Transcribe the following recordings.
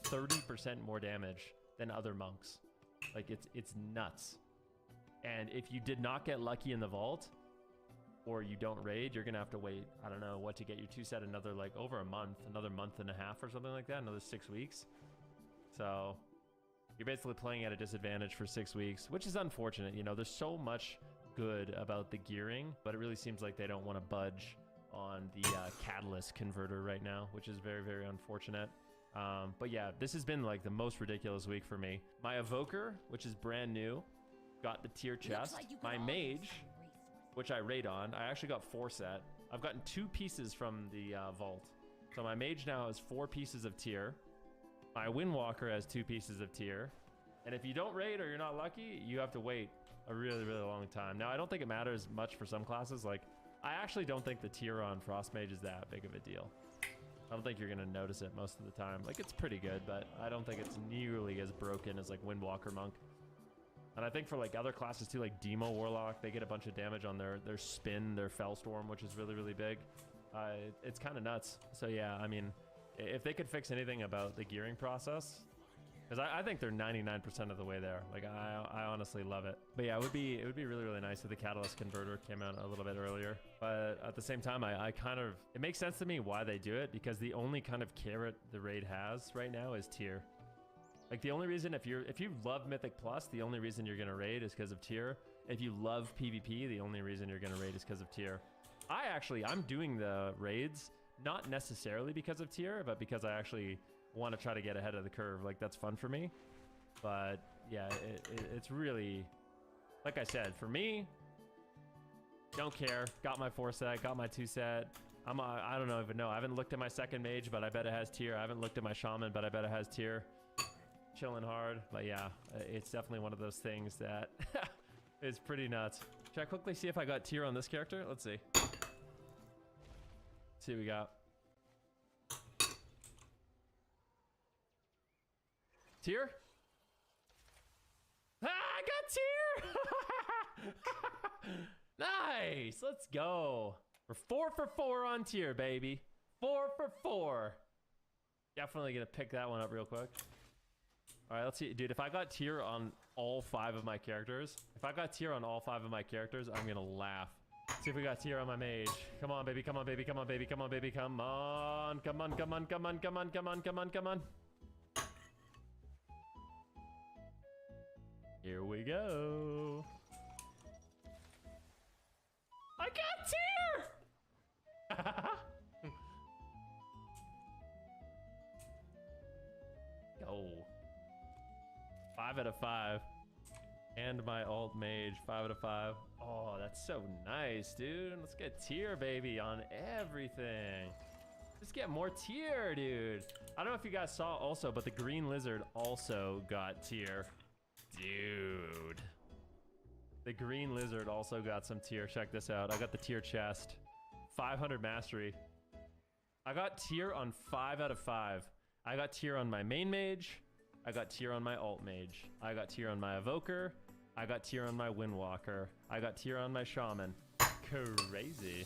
30% more damage than other monks. Like, it's nuts. And if you did not get lucky in the vault, or you don't raid, you're gonna have to wait, I don't know what to get your 2-set, another like over a month, another month and a half or something like that, another 6 weeks. So you're basically playing at a disadvantage for 6 weeks, which is unfortunate. You know, there's so much good about the gearing, but it really seems like they don't want to budge on the catalyst converter right now, which is very, very unfortunate. But yeah, this has been like the most ridiculous week for me. My evoker, which is brand new, got the tier chest. Like my mage, which I raid on, I actually got 4-set. I've gotten 2 pieces from the vault. So my mage now has 4 pieces of tier. My Windwalker has 2 pieces of tier. And if you don't raid or you're not lucky, you have to wait a really, really long time. Now, I don't think it matters much for some classes. Like, I actually don't think the tier on Frost Mage is that big of a deal. I don't think you're gonna notice it most of the time. Like, it's pretty good, but I don't think it's nearly as broken as like Windwalker Monk. And I think for like other classes too, like Demo Warlock, they get a bunch of damage on their spin, their Fellstorm, which is really, really big. It's kind of nuts. So yeah, I mean, if they could fix anything about the gearing process, because I think they're 99% of the way there. Like, I honestly love it. But yeah, it would be really, really nice if the Catalyst Converter came out a little bit earlier. But at the same time, I kind of, it makes sense to me why they do it, because the only kind of carrot the raid has right now is tier. Like, the only reason, if you love Mythic Plus, the only reason you're gonna raid is because of tier. If you love PvP, the only reason you're gonna raid is because of tier. I'm doing the raids not necessarily because of tier, but because I actually want to try to get ahead of the curve. Like, that's fun for me. But yeah, it's really, like I said, for me, don't care. Got my 4-set, got my 2-set. I don't even know. I haven't looked at my second mage, but I bet it has tier. I haven't looked at my shaman, but I bet it has tier. Chilling hard. But yeah, it's definitely one of those things that is pretty nuts. Should I quickly see if I got tier on this character? Let's see. See what we got. Tier? Ah, I got tier! Nice! Let's go. We're 4 for 4 on tier, baby. 4 for 4. Definitely gonna pick that one up real quick. All right, let's see. Dude, if I got tier on all 5 of my characters, I'm gonna laugh. Let's see if we got tier on my mage. Come on, baby. Come on, baby. Come on, baby. Come on, baby. Come on. Come on, come on, come on, come on, come on, come on, come on. Here we go. I got tier! Go. 5 out of 5. And my alt mage, 5 out of 5. Oh, that's so nice, dude. Let's get tier, baby, on everything. Let's get more tier, dude. I don't know if you guys saw also, but the green lizard also got tier. Dude. The green lizard also got some tier. Check this out. I got the tier chest. 500 mastery. I got tier on 5 out of 5. I got tier on my main mage. I got tier on my alt mage. I got tier on my evoker. I got tier on my Windwalker. I got tier on my shaman. Crazy.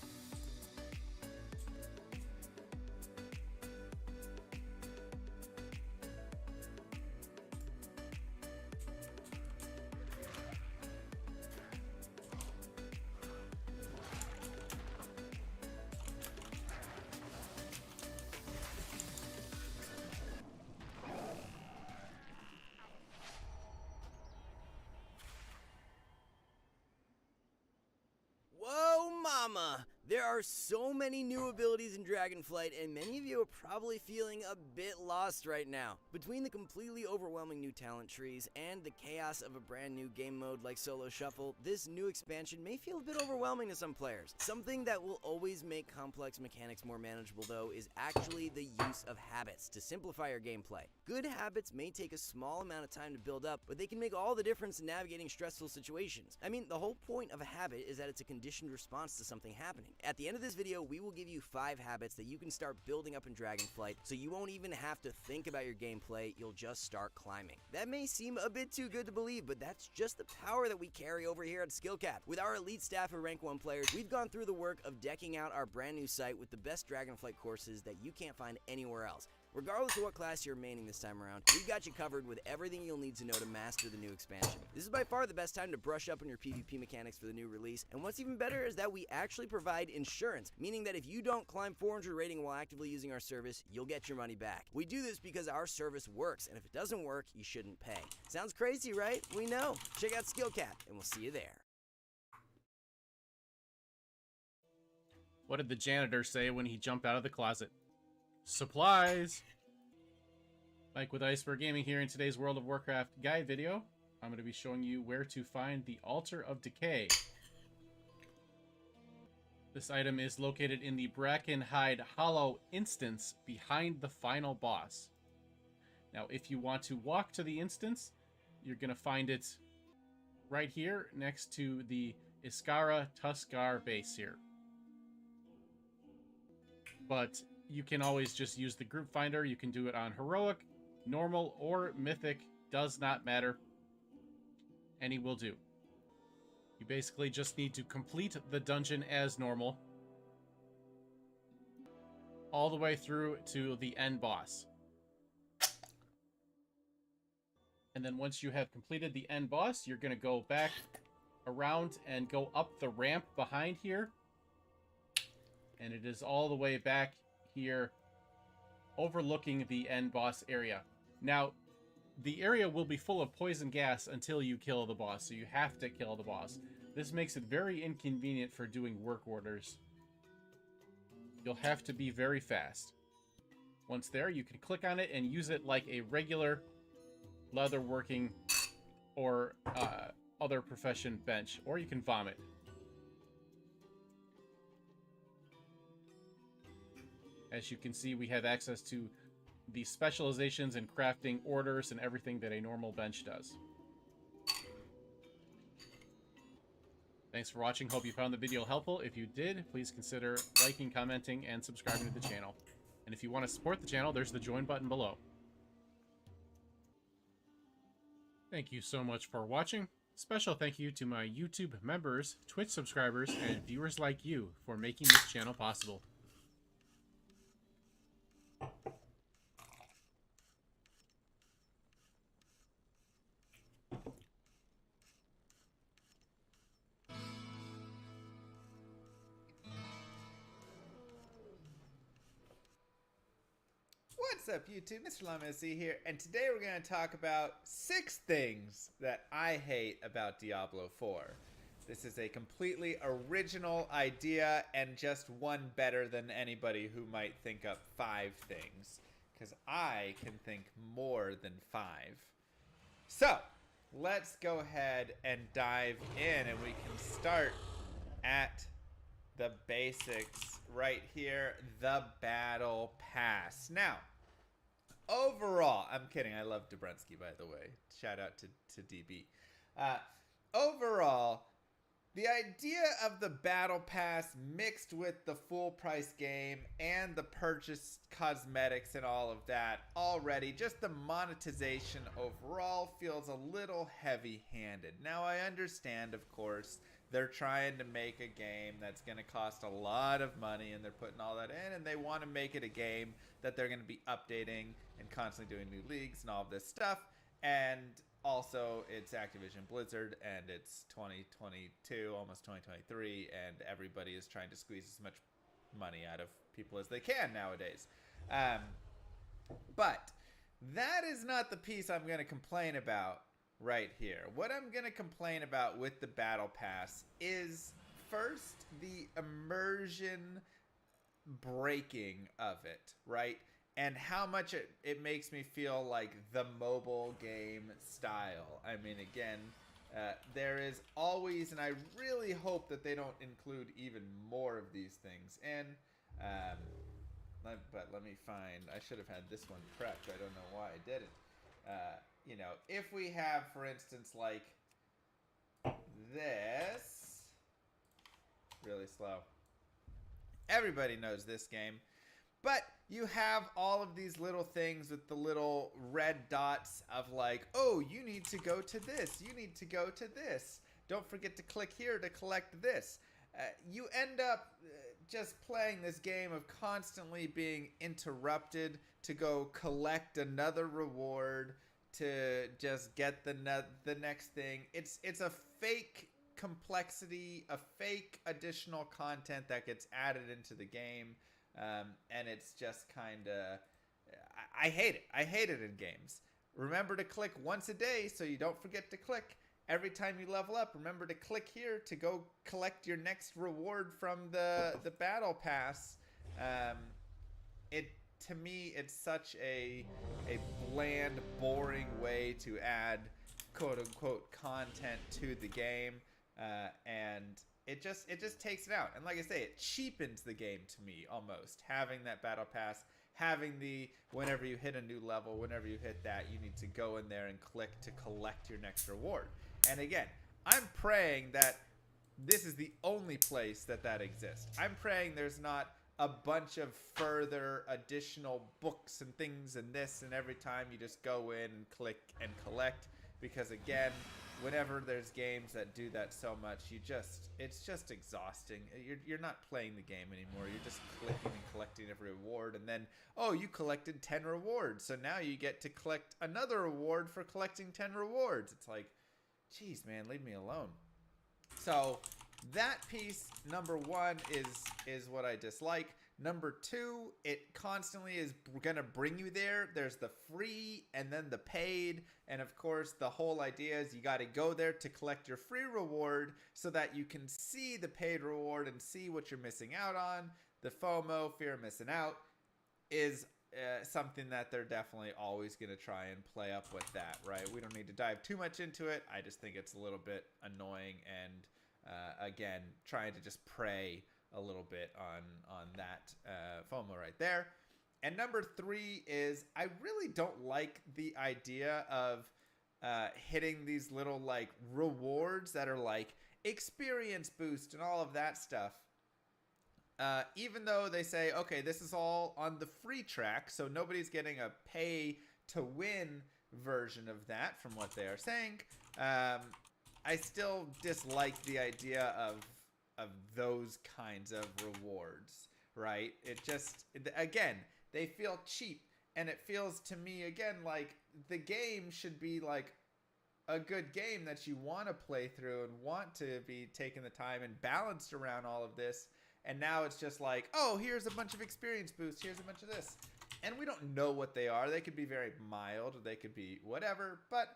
Mama! There are so many new abilities in Dragonflight, and many of you are probably feeling a bit lost right now. Between the completely overwhelming new talent trees and the chaos of a brand new game mode like Solo Shuffle, this new expansion may feel a bit overwhelming to some players. Something that will always make complex mechanics more manageable, though, is actually the use of habits to simplify your gameplay. Good habits may take a small amount of time to build up, but they can make all the difference in navigating stressful situations. I mean, the whole point of a habit is that it's a conditioned response to something happening. At the end of this video, we will give you 5 habits that you can start building up in Dragonflight, so you won't even have to think about your gameplay, you'll just start climbing. That may seem a bit too good to believe, but that's just the power that we carry over here at SkillCap. With our elite staff of Rank 1 players, we've gone through the work of decking out our brand new site with the best Dragonflight courses that you can't find anywhere else. Regardless of what class you're maining this time around, we've got you covered with everything you'll need to know to master the new expansion. This is by far the best time to brush up on your PvP mechanics for the new release, and what's even better is that we actually provide insurance, meaning that if you don't climb 400 rating while actively using our service, you'll get your money back. We do this because our service works, and if it doesn't work, you shouldn't pay. Sounds crazy, right? We know. Check out Skill Cap, and we'll see you there. What did the janitor say when he jumped out of the closet? Supplies! Mike with Iceberg Gaming here. In today's World of Warcraft guide video, I'm going to be showing you where to find the Altar of Decay. This item is located in the Brackenhide Hollow instance behind the final boss. Now, if you want to walk to the instance, you're going to find it right here next to the Iskara Tuskar base here. But you can always just use the group finder. You can do it on heroic, normal, or mythic. Does not matter. Any will do. You basically just need to complete the dungeon as normal, all the way through to the end boss. And then once you have completed the end boss, you're going to go back around and go up the ramp behind here. And it is all the way back here, overlooking the end boss area. Now, the area will be full of poison gas until you kill the boss, so you have to kill the boss. This makes it very inconvenient for doing work orders. You'll have to be very fast. Once there, you can click on it and use it like a regular leatherworking or other profession bench, or you can vomit. As you can see, we have access to the specializations and crafting orders and everything that a normal bench does. Thanks for watching. Hope you found the video helpful. If you did, please consider liking, commenting, and subscribing to the channel. And if you want to support the channel, there's the join button below. Thank you so much for watching. Special thank you to my YouTube members, Twitch subscribers, and viewers like you for making this channel possible. What's up, YouTube? Mr. LamaC here, and today we're going to talk about 6 things that I hate about Diablo 4. This is a completely original idea and just one better than anybody who might think up 5 things, because I can think more than 5. So, let's go ahead and dive in, and we can start at the basics right here, the Battle Pass. Now, overall, I'm kidding. I love Dabrowski, by the way. Shout out to DB. Overall, the idea of the Battle Pass mixed with the full price game and the purchase cosmetics and all of that already, just the monetization overall feels a little heavy-handed. Now, I understand, of course, they're trying to make a game that's going to cost a lot of money, and they're putting all that in, and they want to make it a game that they're going to be updating and constantly doing new leagues and all of this stuff. And also, it's Activision Blizzard, and it's 2022, almost 2023, and everybody is trying to squeeze as much money out of people as they can nowadays. But that is not the piece I'm going to complain about right here. What I'm going to complain about with the Battle Pass is, first, the immersion breaking of it, right? And how much it makes me feel like the mobile game style. I mean, again, there is always, and I really hope that they don't include even more of these things. And, but let me find, I should have had this one prepped. I don't know why I didn't. You know, if we have, for instance, like this, really slow. Everybody knows this game. But you have all of these little things with the little red dots of like, oh, you need to go to this. You need to go to this. Don't forget to click here to collect this. You end up just playing this game of constantly being interrupted to go collect another reward to just get the next thing. It's a fake complexity, a fake additional content that gets added into the game, and it's just kind of, I hate it. I hate it in games. Remember to click once a day so you don't forget to click. Every time you level up, remember to click here to go collect your next reward from the battle pass. To me, it's such a bland, boring way to add quote unquote content to the game, and it just takes it out. And like I say, it cheapens the game to me almost, having that battle pass, having the whenever you hit a new level, whenever you hit that, you need to go in there and click to collect your next reward. And again, I'm praying that this is the only place that exists. I'm praying there's not a bunch of further additional books and things and this, and every time you just go in and click and collect, because again, whenever there's games that do that so much, it's just exhausting. You're not playing the game anymore. You're just clicking and collecting every reward, and then, oh, you collected 10 rewards, so now you get to collect another reward for collecting 10 rewards. It's like, geez, man, leave me alone. So that piece, number one, is what I dislike. Number two, it constantly is gonna bring you there. There's the free and then the paid, and of course the whole idea is you got to go there to collect your free reward so that you can see the paid reward and see what you're missing out on. The FOMO, fear of missing out, is something that they're definitely always going to try and play up with that, right? We don't need to dive too much into it. I just think it's a little bit annoying, and again, trying to just prey a little bit on that FOMO right there. And number three is I really don't like the idea of hitting these little like rewards that are like experience boost and all of that stuff. Even though they say, okay, this is all on the free track, so nobody's getting a pay to win version of that from what they are saying, I still dislike the idea of those kinds of rewards, right? It just, again, they feel cheap, and it feels to me, again, like the game should be like a good game that you want to play through and want to be taking the time and balanced around all of this. And now it's just like, oh, here's a bunch of experience boosts, here's a bunch of this. And we don't know what they are. They could be very mild, or they could be whatever. But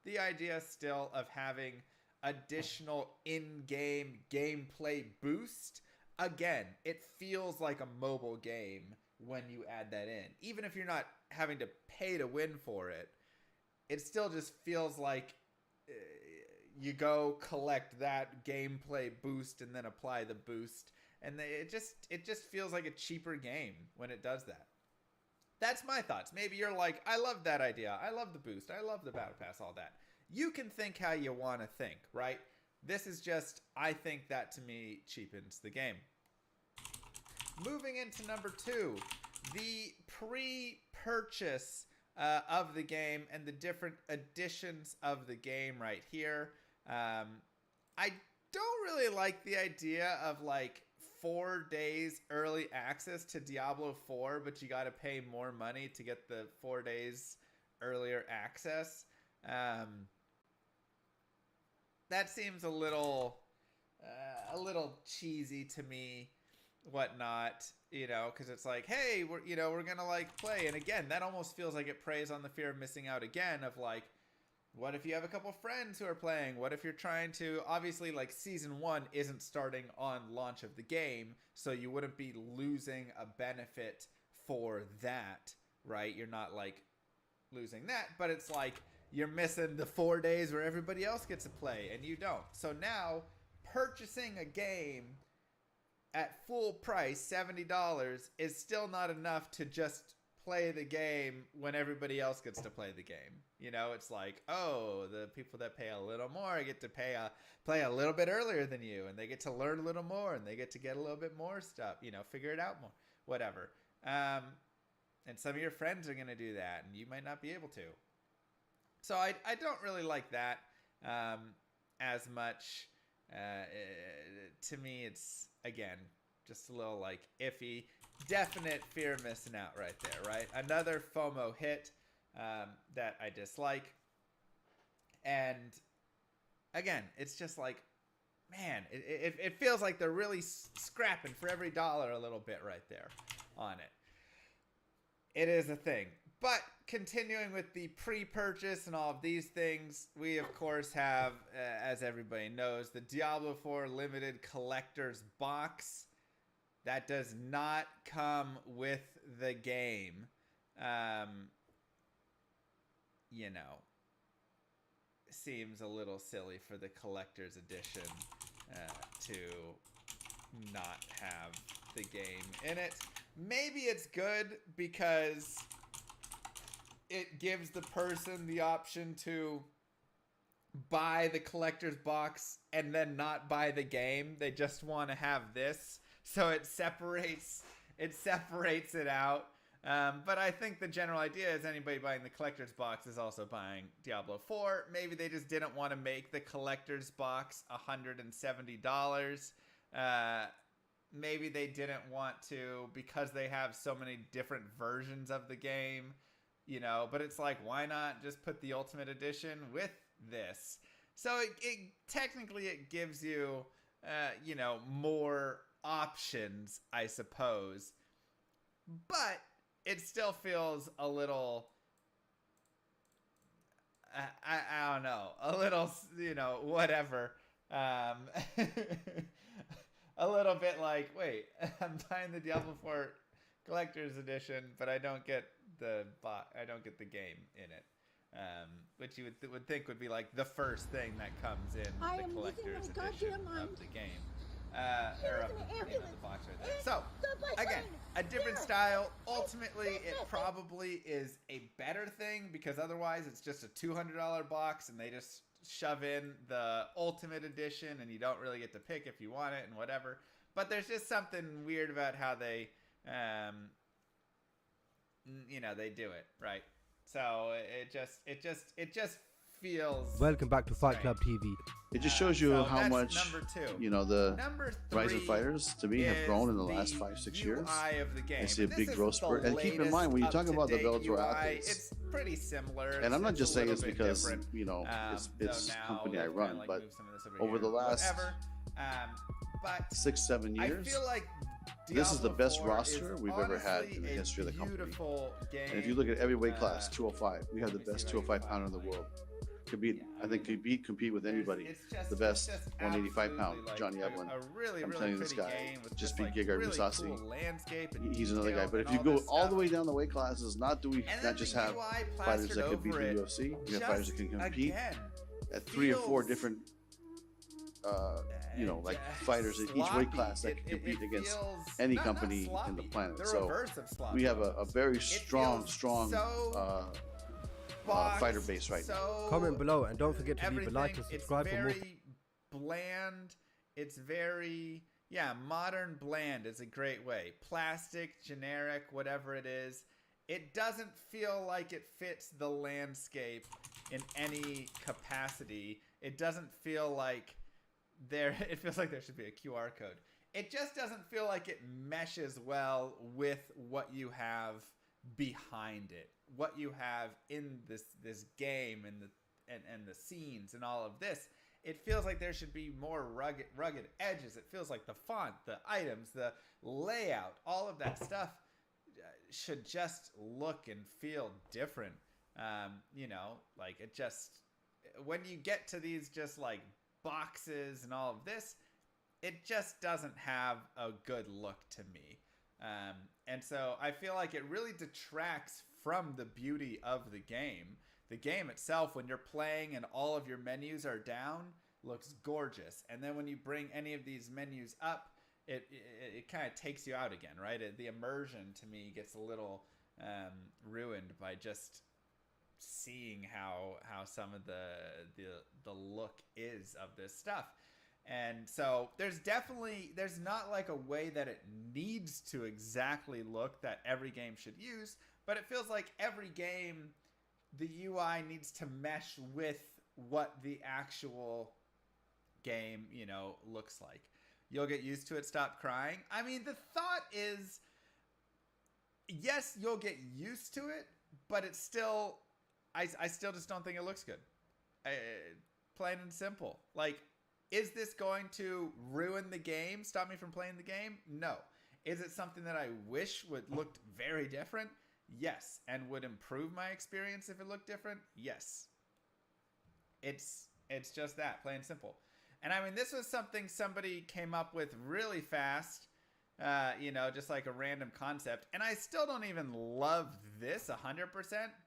the idea still of having additional in-game gameplay boost, again, it feels like a mobile game when you add that in. Even if you're not having to pay to win for it, it still just feels like you go collect that gameplay boost and then apply the boost. And it just feels like a cheaper game when it does that. That's my thoughts. Maybe you're like, I love that idea. I love the boost. I love the battle pass, all that. You can think how you want to think, right? This is just, I think that to me cheapens the game. Moving into number two, the pre-purchase of the game and the different editions of the game right here. I don't really like the idea of like 4 days early access to Diablo 4, but you got to pay more money to get the 4 days earlier access. That seems a little cheesy to me, whatnot, you know, because it's like, hey, we're gonna like play, and again, that almost feels like it preys on the fear of missing out again, of like, what if you have a couple friends who are playing? What if you're trying to, obviously, like, Season 1 isn't starting on launch of the game, so you wouldn't be losing a benefit for that, right? You're not, like, losing that, but it's like you're missing the 4 days where everybody else gets to play, and you don't. So now, purchasing a game at full price, $70, is still not enough to just play the game when everybody else gets to play the game. You know, it's like, oh, the people that pay a little more get to play a little bit earlier than you, and they get to learn a little more, and they get to get a little bit more stuff, you know, figure it out more, whatever. And some of your friends are going to do that, and you might not be able to. So I don't really like that as much. To me, it's, again, just a little like iffy. Definite fear of missing out right there, right? Another FOMO hit that I dislike. And again, it's just like, man, it feels like they're really scrapping for every dollar a little bit right there on it. It is a thing. But continuing with the pre-purchase and all of these things, we of course have, as everybody knows, the Diablo 4 Limited Collector's Box. That does not come with the game. You know, seems a little silly for the collector's edition to not have the game in it. Maybe it's good because it gives the person the option to buy the collector's box and then not buy the game. They just want to have this. So it separates it out. But I think the general idea is anybody buying the collector's box is also buying Diablo 4. Maybe they just didn't want to make the collector's box $170. Maybe they didn't want to because they have so many different versions of the game, you know. But it's like, why not just put the Ultimate Edition with this? So it technically it gives you, you know, more options, I suppose. But it still feels a little, I don't know, a little, you know, whatever. A little bit like, wait, I'm buying the Diablo 4 Collector's Edition, but I don't get the game in it. Which you would think would be like the first thing that comes in the Collector's Edition of the game. Or of the box right there. So, again, a different style. Ultimately, it probably is a better thing because otherwise it's just a $200 box and they just shove in the Ultimate Edition and you don't really get to pick if you want it and whatever. But there's just something weird about how they, you know, they do it, right? So it just feels. Welcome back to Fight Club TV. It just shows you how much, you know, the Rising Fighters to me have grown in the last 5-6 years. I see a big growth spurt. And keep in mind, when you talk about the Bellator athletes, it's pretty similar. And I'm not just saying it's because, you know, it's company I run, but over the last 6-7 years, I feel like this is the best roster we've ever had in the history of the company. And if you look at every weight class, 205, we have the best 205 pounder in the world. I think compete with anybody. The best 185 pound, Johnny Evelyn. I'm telling you, this guy just beat Giga Musasi. He's another guy. But if you go all the way down the weight classes, not just have fighters that could beat the UFC. We have fighters that can compete at 3 or 4 different, you know, like fighters in each weight class that can compete against any company in the planet. So we have a very strong fighter base right now. Comment below and don't forget to leave a like and subscribe for more. It's very bland. It's very, modern bland is a great way. Plastic, generic, whatever it is. It doesn't feel like it fits the landscape in any capacity. It doesn't feel like it feels like there should be a QR code. It just doesn't feel like it meshes well with what you have behind it, what you have in this game and the scenes and all of this. It feels like there should be more rugged edges. It feels like the font, the items, the layout, all of that stuff should just look and feel different. You know, like it just, when you get to these just like boxes and all of this, it just doesn't have a good look to me. And so I feel like it really detracts from the beauty of the game. The game itself, when you're playing and all of your menus are down, looks gorgeous. And then when you bring any of these menus up, it kind of takes you out again, right? The immersion to me gets a little ruined by just seeing how some of the look is of this stuff. And so there's not like a way that it needs to exactly look that every game should use, but it feels like every game, the UI needs to mesh with what the actual game, you know, looks like. you'll get used to it, stop crying. I mean, the thought is, yes, you'll get used to it, but it's still, I still just don't think it looks good. Plain and simple. Like, is this going to ruin the game, stop me from playing the game? No. Is it something that I wish would looked very different? Yes. And would improve my experience if it looked different? Yes. It's just that, plain and simple. And I mean, this was something somebody came up with really fast, just like a random concept. And I still don't even love this 100%,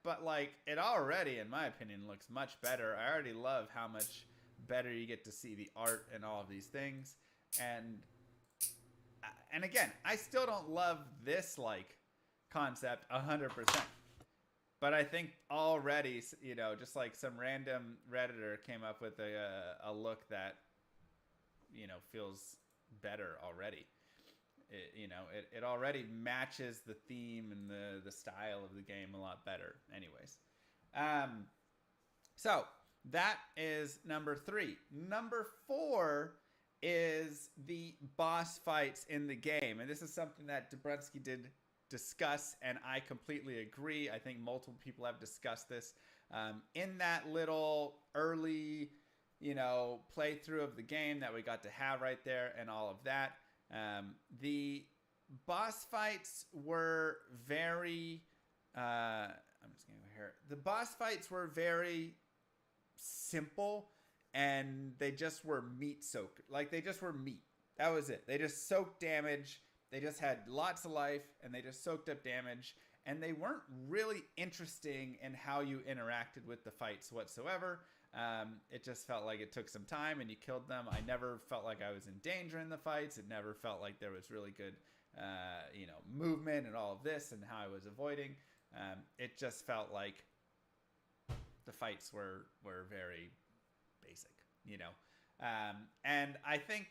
but like it already, in my opinion, looks much better. I already love how much better you get to see the art and all of these things. And again, I still don't love this like concept 100%. But I think already, just like some random Redditor came up with a look that, feels better already. It already matches the theme and the style of the game a lot better. Anyways. So that is number 3. Number 4 is the boss fights in the game. And this is something that Dabrowski did discuss, and I completely agree. I think multiple people have discussed this in that little early, playthrough of the game that we got to have right there and all of that. The boss fights were very, I'm just going to go here. The boss fights were very simple, and they just were meat soaked. Like, they just were meat. That was it. They just soaked damage. They just had lots of life, and they just soaked up damage, and they weren't really interesting in how you interacted with the fights whatsoever. It just felt like it took some time, and you killed them. I never felt like I was in danger in the fights. It never felt like there was really good, movement and all of this and how I was avoiding. It just felt like the fights were very basic, and I think,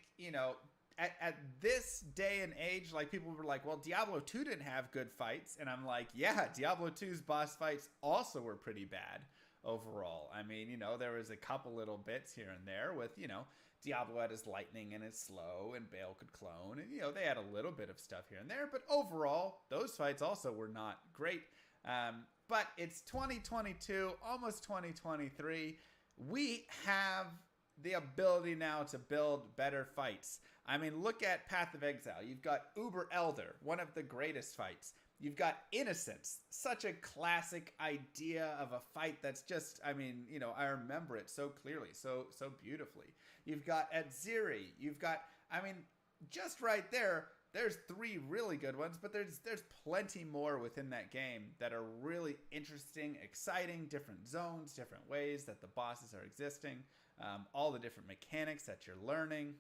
at this day and age, like, people were like, well, Diablo 2 didn't have good fights. And I'm like, yeah, Diablo 2's boss fights also were pretty bad overall. I mean, there was a couple little bits here and there with, Diablo had his lightning and his slow, and Bale could clone. And, they had a little bit of stuff here and there. But overall, those fights also were not great. But it's 2022, almost 2023. We have the ability now to build better fights. I mean, look at Path of Exile. You've got Uber Elder, one of the greatest fights. You've got Innocence, such a classic idea of a fight that's just, I remember it so clearly, so beautifully. You've got Atziri. You've got, just right there, there's 3 really good ones, but there's plenty more within that game that are really interesting, exciting, different zones, different ways that the bosses are existing, all the different mechanics that you're learning.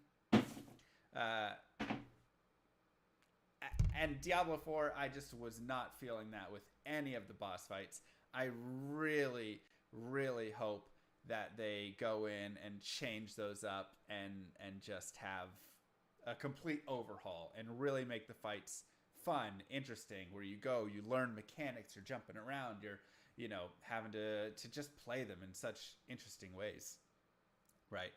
And Diablo 4, I just was not feeling that with any of the boss fights. I really, really hope that they go in and change those up and just have a complete overhaul and really make the fights fun, interesting, where you go, you learn mechanics, you're jumping around, you're, having to just play them in such interesting ways. Right.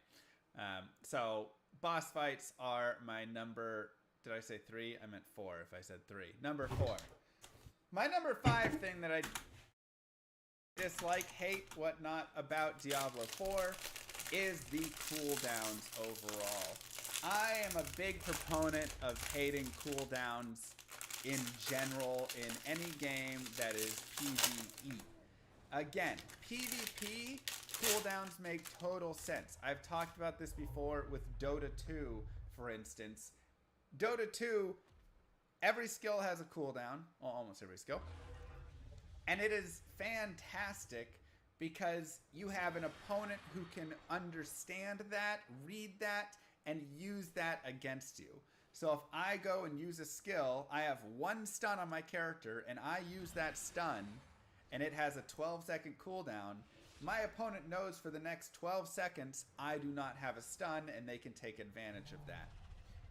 So boss fights are my number. Did I say 3? I meant 4 if I said 3. Number 4. My number 5 thing that I dislike, hate, whatnot about Diablo 4 is the cooldowns overall. I am a big proponent of hating cooldowns in general in any game that is PvE. Again, PvP, cooldowns make total sense. I've talked about this before with Dota 2, for instance. Dota 2, every skill has a cooldown, well, almost every skill. And it is fantastic because you have an opponent who can understand that, read that, and use that against you. So if I go and use a skill, I have 1 stun on my character, and I use that stun, and it has a 12-second cooldown, my opponent knows for the next 12 seconds I do not have a stun, and they can take advantage of that.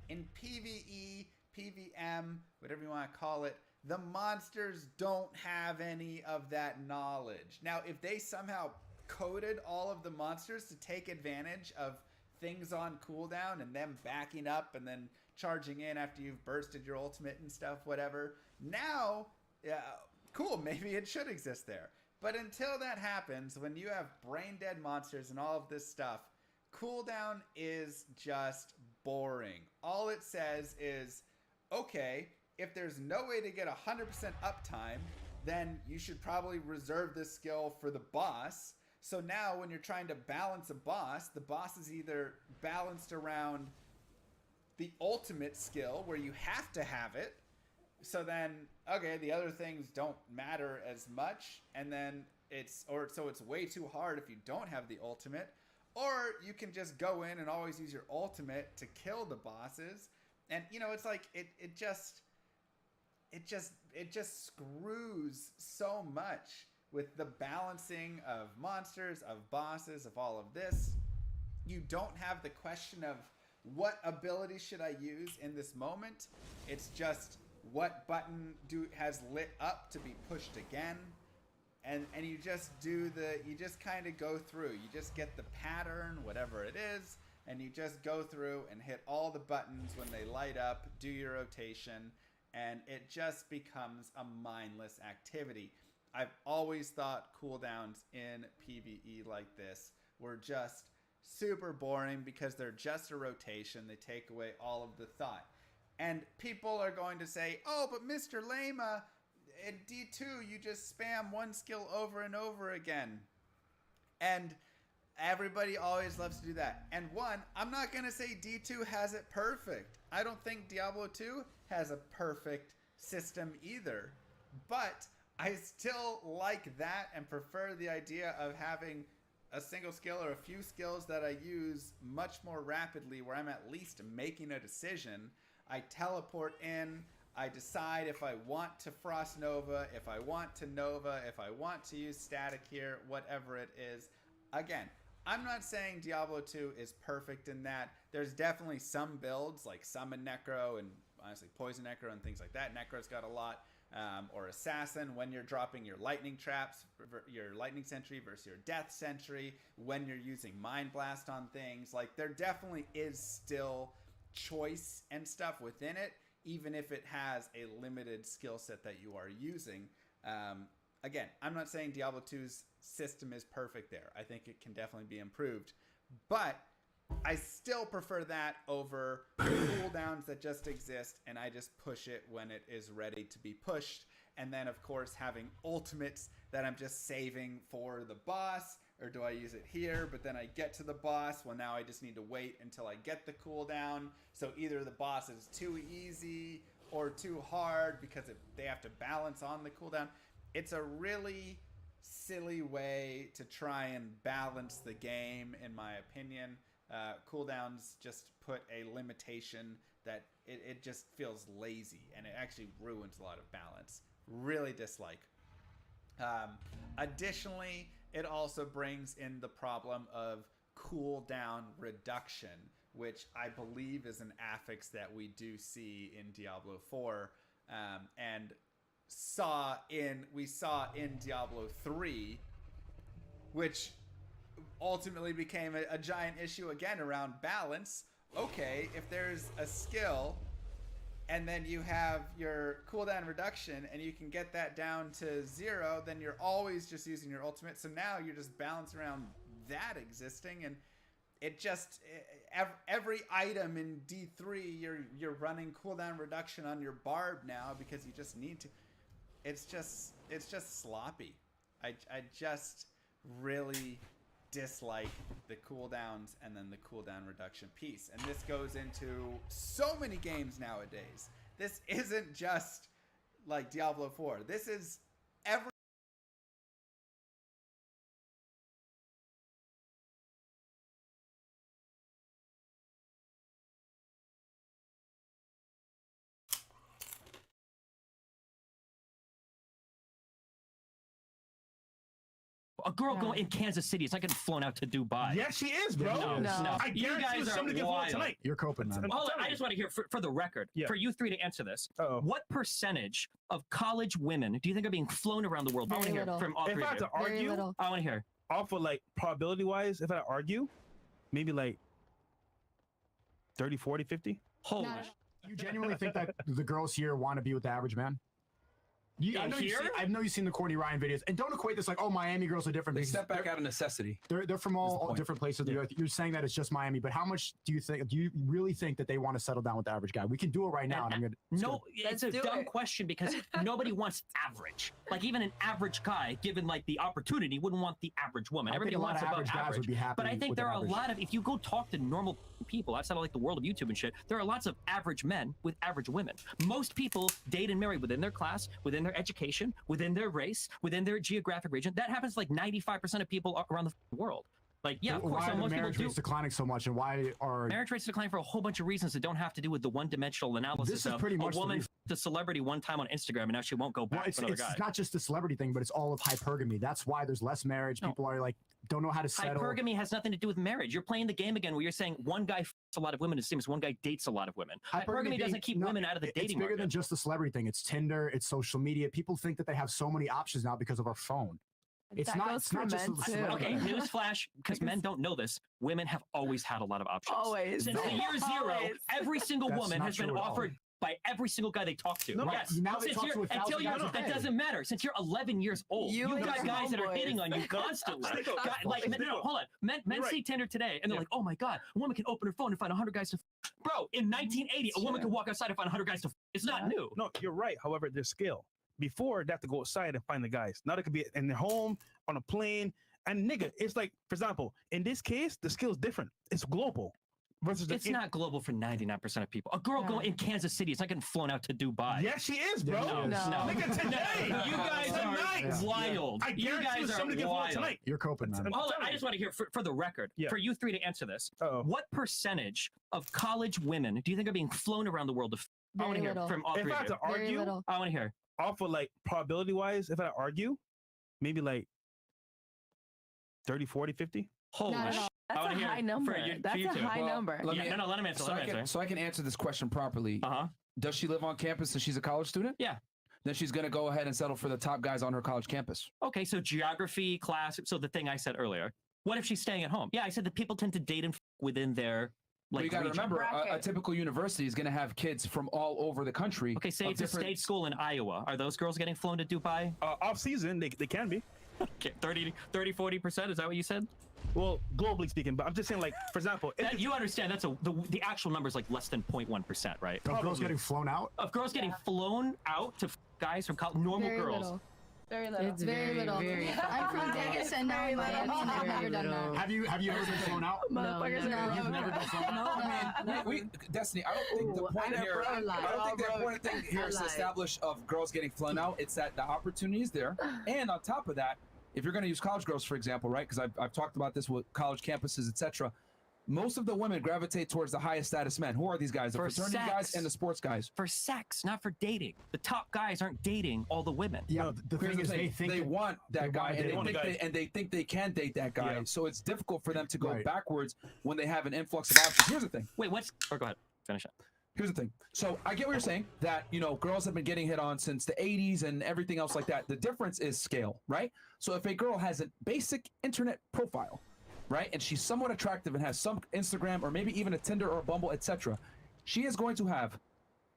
In PvE, PvM, whatever you want to call it, the monsters don't have any of that knowledge. Now, if they somehow coded all of the monsters to take advantage of things on cooldown and them backing up and then charging in after you've bursted your ultimate and stuff, whatever. Now, cool, maybe it should exist there. But until that happens, when you have brain dead monsters and all of this stuff, cooldown is just boring. All it says is, okay, if there's no way to get 100% uptime, then you should probably reserve this skill for the boss. So now when you're trying to balance a boss, the boss is either balanced around the ultimate skill where you have to have it. So then, okay, the other things don't matter as much. And then so it's way too hard if you don't have the ultimate. Or you can just go in and always use your ultimate to kill the bosses. And, you know, it's like, it just screws so much with the balancing of monsters, of bosses, of all of this. You don't have the question of what ability should I use in this moment. It's just what button has lit up to be pushed again. And you just you just kind of go through. You just get the pattern, whatever it is, and you just go through and hit all the buttons when they light up, do your rotation, and it just becomes a mindless activity. I've always thought cooldowns in PvE like this were just super boring because they're just a rotation. They take away all of the thought. And people are going to say, oh, but Mr. Lama, in D2, you just spam one skill over and over again. And everybody always loves to do that. And one, I'm not going to say D2 has it perfect. I don't think Diablo 2 has a perfect system either. But I still like that and prefer the idea of having a single skill or a few skills that I use much more rapidly, where I'm at least making a decision. I teleport in, I decide if I want to Frost Nova, if I want to Nova, if I want to use static here, whatever it is. Again, I'm not saying Diablo 2 is perfect in that. There's definitely some builds like Summon Necro and honestly Poison Necro and things like that. Necro's got a lot. Or Assassin, when you're dropping your lightning traps, your lightning sentry versus your death sentry, when you're using Mind Blast on things. Like, there definitely is still choice and stuff within it, even if it has a limited skill set that you are using. Again, I'm not saying Diablo 2's system is perfect there. I think it can definitely be improved. But I still prefer that over cooldowns that just exist, and I just push it when it is ready to be pushed. And then, of course, having ultimates that I'm just saving for the boss, or do I use it here? But then I get to the boss. Well, now I just need to wait until I get the cooldown. So either the boss is too easy or too hard because they have to balance on the cooldown. It's a really silly way to try and balance the game, in my opinion. Cooldowns just put a limitation that it just feels lazy, and it actually ruins a lot of balance. Really dislike. Additionally, it also brings in the problem of cooldown reduction, which I believe is an affix that we do see in Diablo 4, and we saw in Diablo 3, which ultimately became a giant issue again around balance. Okay, if there's a skill and then you have your cooldown reduction and you can get that down to 0, then you're always just using your ultimate. So now you're just balancing around that existing, and it just every item in D3 you're running cooldown reduction on your barb now because you just need to. It's just sloppy. I just really dislike the cooldowns and then the cooldown reduction piece. And this goes into so many games nowadays. This isn't just like Diablo 4. This is every a girl going in Kansas City. It's like getting flown out to Dubai. Yeah, she is, bro. No. I You guys are wild. tonight. You're coping, man. Hold on, I just want to hear, for the record, for you three to answer this, what percentage of college women do you think are being flown around the world? I want to hear from all three of you. If I had to argue, I want to hear. off of like probability wise, if I argue, maybe like 30, 40, 50. Holy. You genuinely think that the girls here want to be with the average man? I know you've seen the Courtney Ryan videos, and don't equate this like, oh, Miami girls are different. They step back out of necessity. They're from all different places of the earth. You're saying that it's just Miami, but how much do you really think that they want to settle down with the average guy? We can do it right now. It's a dumb question because nobody wants average. Like even an average guy, given like the opportunity, wouldn't want the average woman. Everybody wants above guys would be happy. But I think there are a lot of, if you go talk to normal people outside of like the world of YouTube and shit, there are lots of average men with average women. Most people date and marry within their class, within their education, within their race, within their geographic region. That happens to like 95% of people around the world. Like, yeah, of course, why are most marriage people rates declining so much, and why are marriage rates declining for a whole bunch of reasons that don't have to do with the one-dimensional analysis this is of pretty much a woman the celebrity one time on Instagram and now she won't go back to another guy. It's not just the celebrity thing, but it's all of hypergamy. That's why there's less marriage. People are like, don't know how to settle. Hypergamy has nothing to do with marriage. You're playing the game again where you're saying one guy f***s a lot of women, the same as one guy dates a lot of women. Hypergamy doesn't keep women out of the dating market. It's bigger than just the celebrity thing. It's Tinder, it's social media. People think that they have so many options now because of our phone. It's not just okay, newsflash, because men don't know this. Women have always had a lot of options. Always. Since the year zero, every single woman has been offered by every single guy they talk to. No, yes. Now they talk to 1,000 guys a day. That doesn't matter. Since you're 11 years old, you've got guys that are hitting on you constantly. Hold on. Men see Tinder today, and they're like, oh my God, a woman can open her phone and find 100 guys to Bro, in 1980, a woman could walk outside and find 100 guys to It's not new. No, you're right. However, there's scale. Before, they have to go outside and find the guys. Now they could be in their home, on a plane. And nigga, it's like, for example, in this case, the skill is different. It's global. Versus it's not global for 99% of people. A girl going in Kansas City is not getting flown out to Dubai. Yeah, she is, bro. No. Nigga, today. You guys are wild. You guys are wild. Tonight. You're coping, man. Hold on, I just want to hear, for the record, for you three to answer this, what percentage of college women do you think are being flown around the world? I want to hear from all three of you. If I have to argue, I want to hear. Off of like probability wise, if I argue, maybe like 30, 40, 50. Holy shit. That's a high number. That's a high number. Let him answer. So I can answer this question properly. Does she live on campus and she's a college student? Yeah. Then she's going to go ahead and settle for the top guys on her college campus. Okay, so geography, class, so the thing I said earlier. What if she's staying at home? Yeah, I said that people tend to date within their But you got to remember, a typical university is going to have kids from all over the country. Okay, say it's a state school in Iowa. Are those girls getting flown to Dubai? Off season, they can be. Okay, 30-40%, is that what you said? Well, globally speaking, but I'm just saying, like, for example, you understand that's the actual number is like less than 0.1%, right? Of girls getting flown out? Of girls getting flown out to guys from normal girls. Little. Very little. It's very little. I'm from Vegas and now I'm Miami and I've never done that. Have you ever been flown out? No. You've never been flown out? I mean, Destiny, I don't think the point here, I don't think the important thing here is to establish of girls getting flown out. It's that the opportunity is there. And on top of that, if you're going to use college girls, for example, right? Because I've talked about this with college campuses, etc. Most of the women gravitate towards the highest status men. Who are these guys? The fraternity guys and the sports guys. For sex, not for dating. The top guys aren't dating all the women. Yeah, the thing is they want that guy, and they think they can date that guy. Yeah. So it's difficult for them to go backwards when they have an influx of options. Here's the thing. Wait, what's? Or go ahead. Finish it. Here's the thing. So I get what you're saying, that, you know, girls have been getting hit on since the 80s and everything else like that. The difference is scale, right? So if a girl has a basic internet profile, right, and she's somewhat attractive and has some Instagram or maybe even a Tinder or a Bumble, etc., she is going to have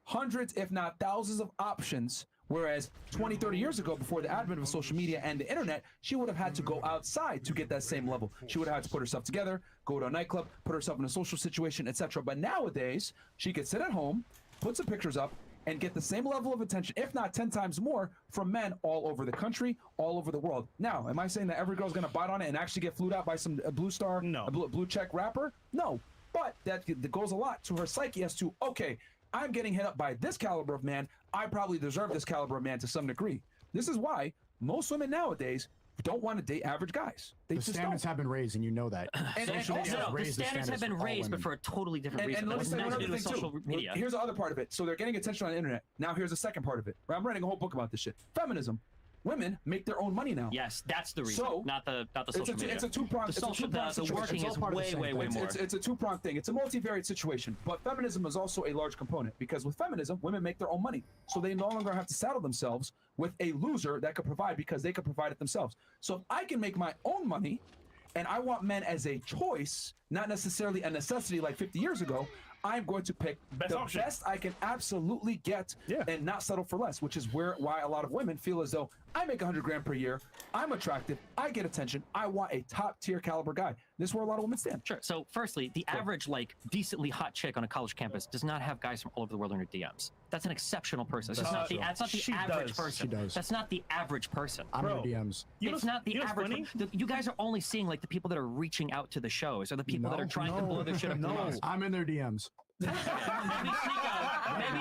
hundreds, if not thousands of options. Whereas 20, 30 years ago, before the advent of social media and the internet, she would have had to go outside to get that same level. She would have had to put herself together, go to a nightclub, put herself in a social situation, etc. But nowadays, she could sit at home, put some pictures up, and get the same level of attention, if not 10 times more, from men all over the country, all over the world. Now, am I saying that every girl's going to bite on it and actually get flued out by some blue star, blue check rapper? No. But that goes a lot to her psyche as to, okay, I'm getting hit up by this caliber of man. I probably deserve this caliber of man to some degree. This is why most women nowadays don't want to date average guys. The standards have been raised, and you know that. The standards have been raised, but for a totally different reason. And let me say one other thing social media. Here's the other part of it. So they're getting attention on the internet. Now here's the second part of it. Right? I'm writing a whole book about this shit. Feminism. Women make their own money now. Yes, that's the reason. So, not the social media. It's a two-pronged. The working is way more. It's a two-pronged thing. It's a multivariate situation. But feminism is also a large component, because with feminism, women make their own money, so they no longer have to saddle themselves with a loser that could provide, because they could provide it themselves. So if I can make my own money, and I want men as a choice, not necessarily a necessity like 50 years ago, I'm going to pick the best I can absolutely get and not settle for less, which is why a lot of women feel as though I make 100 grand per year, I'm attractive, I get attention, I want a top tier caliber guy. This is where a lot of women stand. Sure. So firstly, the average like decently hot chick on a college campus does not have guys from all over the world in her DMs. That's an exceptional person. That's not the average person. She does. That's not the average person. I'm in her DMs. It's not the average. You guys are only seeing like the people that are reaching out to the shows or the people that are trying to blow their shit up. No, I'm in their DMs. Maybe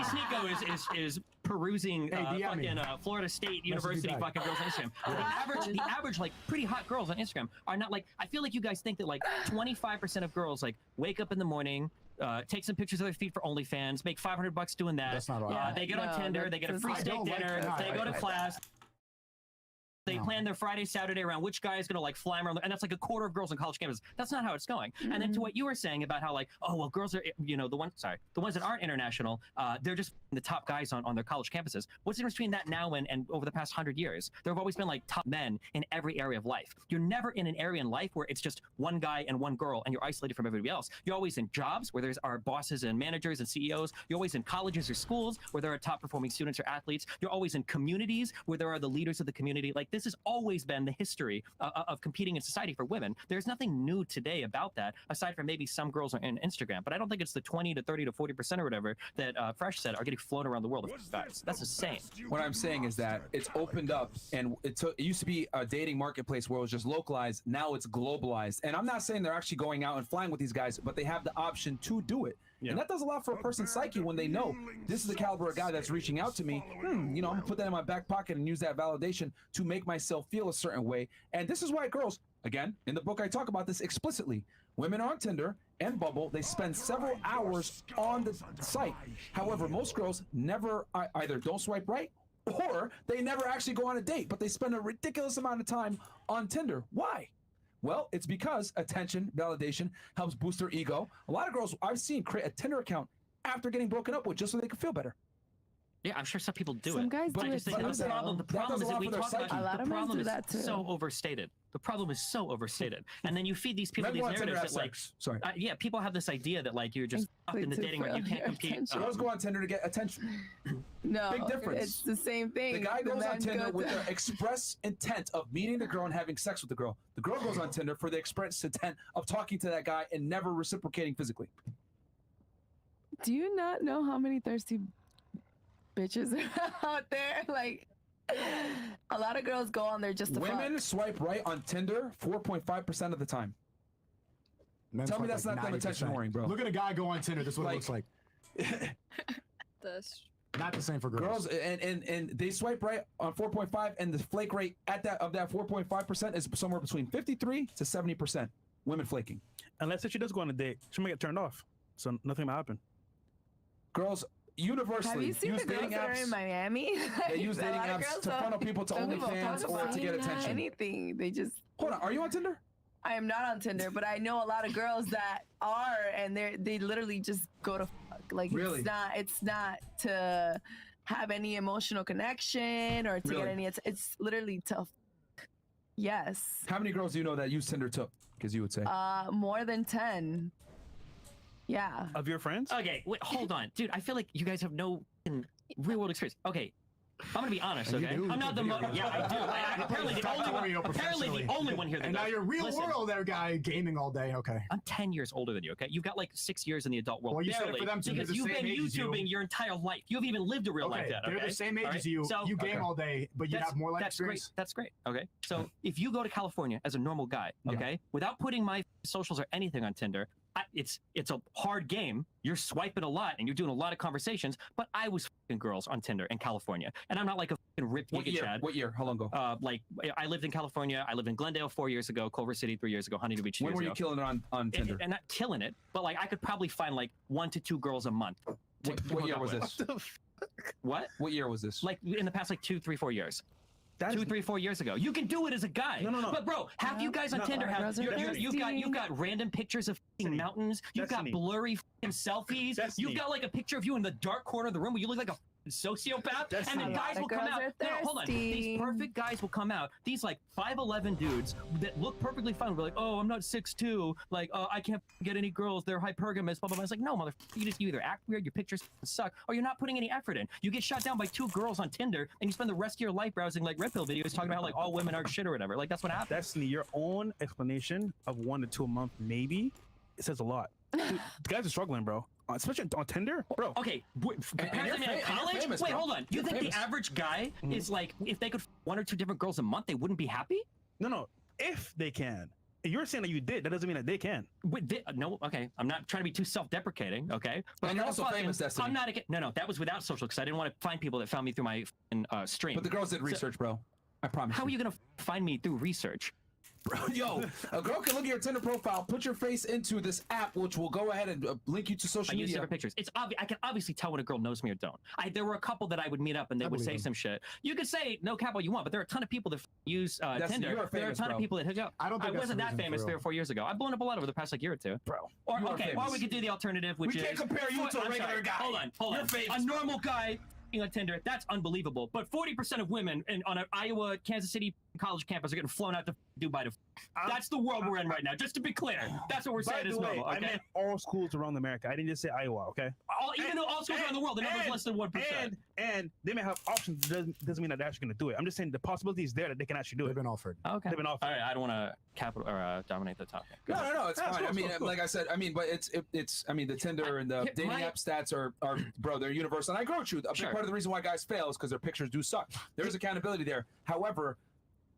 Sneeko is perusing fucking Florida State University fucking girls on Instagram. The average like pretty hot girls on Instagram are not like. I feel like you guys think that like 25% of girls like wake up in the morning, take some pictures of their feet for OnlyFans, make $500 doing that. That's not right. They get on Tinder, they get a free steak dinner, they go to class. They plan their Friday, Saturday around which guy is going to like fly around, and that's like a quarter of girls on college campuses. That's not how it's going. And then to what you were saying about how like, oh well, girls are, you know, the ones that aren't international, they're just the top guys on their college campuses. What's the difference between that now and over the past 100 years? There have always been like top men in every area of life. You're never in an area in life where it's just one guy and one girl and you're isolated from everybody else. You're always in jobs where there's our bosses and managers and CEOs. You're always in colleges or schools where there are top performing students or athletes. You're always in communities where there are the leaders of the community. Like this has always been the history of competing in society for women. There's nothing new today about that, aside from maybe some girls are in Instagram. But I don't think it's the 20 to 30 to 40% or whatever that Fresh said are getting flown around the world. That's insane. What I'm saying is that it's opened up, and it used to be a dating marketplace where it was just localized. Now it's globalized. And I'm not saying they're actually going out and flying with these guys, but they have the option to do it. And that does a lot for a person's psyche when they know this is the caliber of guy that's reaching out to me. You know, I'm gonna put that in my back pocket and use that validation to make myself feel a certain way. And this is why girls, again, in the book I talk about this explicitly. Women on Tinder and Bumble, they spend several hours on the site. However, most girls never either don't swipe right or they never actually go on a date, but they spend a ridiculous amount of time on Tinder. Why? Well, it's because attention, validation helps boost their ego. A lot of girls I've seen create a Tinder account after getting broken up with just so they can feel better. Yeah, I'm sure some people do Some it. guys But do I it just think too, the problem is that we talk about A lot the of men problem do is that too. so overstated. The problem is so overstated. And then you feed these people Men these go on Tinder narratives to that have like, sex. Sorry. yeah, people have this idea that like you're just fucked in the dating world, you can't compete. Girls go on Tinder to get attention. No, Big difference. it's the same thing. The guy goes on men Tinder go with to- the express intent of meeting the girl and having sex with the girl. The girl goes on Tinder for the express intent of talking to that guy and never reciprocating physically. Do you not know how many thirsty bitches are out there? Like, a lot of girls go on there just to Women fuck. swipe right on Tinder 4.5% of the time. Men Tell me swipe that's like not them 90%. attention whoring, bro. Look at a guy go on Tinder. This is what it looks like. That's Not the same for girls. Girls and they swipe right on 4.5, and the flake rate at that 4.5% is somewhere between 53 to 70%. Women flaking. Unless if she does go on a date, she might get turned off, so nothing might happen. Girls universally Have you seen use the girls dating that are apps. in Miami? They use A dating lot of apps girls to funnel people to don't give a OnlyFans fuck or about to get attention. Anything. They just. Hold on, are you on Tinder? I am not on Tinder, but I know a lot of girls that are, and they literally just go to fuck. Like Really? it's not to have any emotional connection or to Really? get any. It's literally to. Yes. How many girls do you know that use Tinder too? Because you would say. More than 10. Yeah. Of your friends? Okay, wait, hold on. Dude, I feel like you guys have no real world experience. Okay. I'm gonna be honest, okay? I'm not the yeah, I do. Apparently the only one here that And now does. you're real Listen, world there, guy, gaming all day. Okay. I'm 10 years older than you, okay? You've got like 6 years in the adult world. Well, you said it barely, for them too. They're because the you've same been age as you. YouTubing your entire life. You haven't even lived a real life yet, okay? They're the same age All as you. So, You game all day, but you have more life that's experience. great. That's great. Okay. So if you go to California as a normal guy, okay, without putting my socials or anything on Tinder, it's a hard game. You're swiping a lot and you're doing a lot of conversations. But I was fucking girls on Tinder in California, and I'm not like a fucking ripped What Giga year? Chad. What year? How long ago? Like I lived in California. I lived in Glendale 4 years ago, Culver City 3 years ago, Huntington Beach 2 When years were ago. you killing it on Tinder? And not killing it, but like I could probably find like 1 to 2 girls a month. to What hook year up was with. this? What? What year was this? Like in the past like 2, 3, 4 years. 2, 3, 4 years ago. You can do it as a guy. No. But bro, half you guys on Tinder have you've got random pictures of mountains. You've got blurry selfies. You've got like a picture of you in the dark corner of the room where you look like a sociopath, and then guys will come out. No, hold on. These perfect guys will come out. These like 5'11" dudes that look perfectly fine. We're like, oh, I'm not 6'2". Like, I can't get any girls. They're hypergamous. Blah blah blah. It's like, no, motherfucker. You either act weird, your pictures suck, or you're not putting any effort in. You get shot down by 2 girls on Tinder, and you spend the rest of your life browsing like red pill videos talking about how like all women are shit or whatever. Like that's what happens. Destiny, your own explanation of 1 to 2 a month, maybe, it says a lot. Dude, guys are struggling, bro. Especially on Tinder, bro. Okay, apparently in college. Famous, wait, hold on. You think the average guy is like, if they could 1 or 2 different girls a month, they wouldn't be happy? No. If they can. You're saying that you did. That doesn't mean that they can. Wait, no, okay. I'm not trying to be too self-deprecating, okay? But you're also famous, Destiny. I'm not again. No. That was without social because I didn't want to find people that found me through my stream. But the girls did research, bro. I promise. How are you gonna find me through research? Bro, yo, a girl can look at your Tinder profile, put your face into this app, which will go ahead and link you to social media. I use different pictures. It's obvious. I can obviously tell when a girl knows me or don't. There were a couple that I would meet up and they would say some shit. You could say no cap all you want, but there are a ton of people that use Tinder. There are a ton of people that hook up. I wasn't that famous 3 or 4 years ago. I've blown up a lot over the past like year or two. Bro. Or we could do the alternative, which is we can't compare you to a regular guy. Hold on. You're famous. A normal guy on Tinder, that's unbelievable. But 40% of women on an Iowa, Kansas City college campus are getting flown out to Dubai to. That's the world we're in right now. Just to be clear, that's what we're saying is normal. Okay? I meant all schools around America. I didn't just say Iowa. Okay. Even though all schools around the world, the number's less than 1%. And they may have options. Doesn't mean that they're actually going to do it. I'm just saying the possibility is there that they can actually do it. They've been offered. Okay. They've been offered. All right. I don't want to dominate the topic. No. It's fine. I mean, like I said, but it's. I mean, the Tinder and the dating app stats are bro, they're universal. And I agree with you. A big part of the reason why guys fail is because their pictures do suck. There is accountability there. However,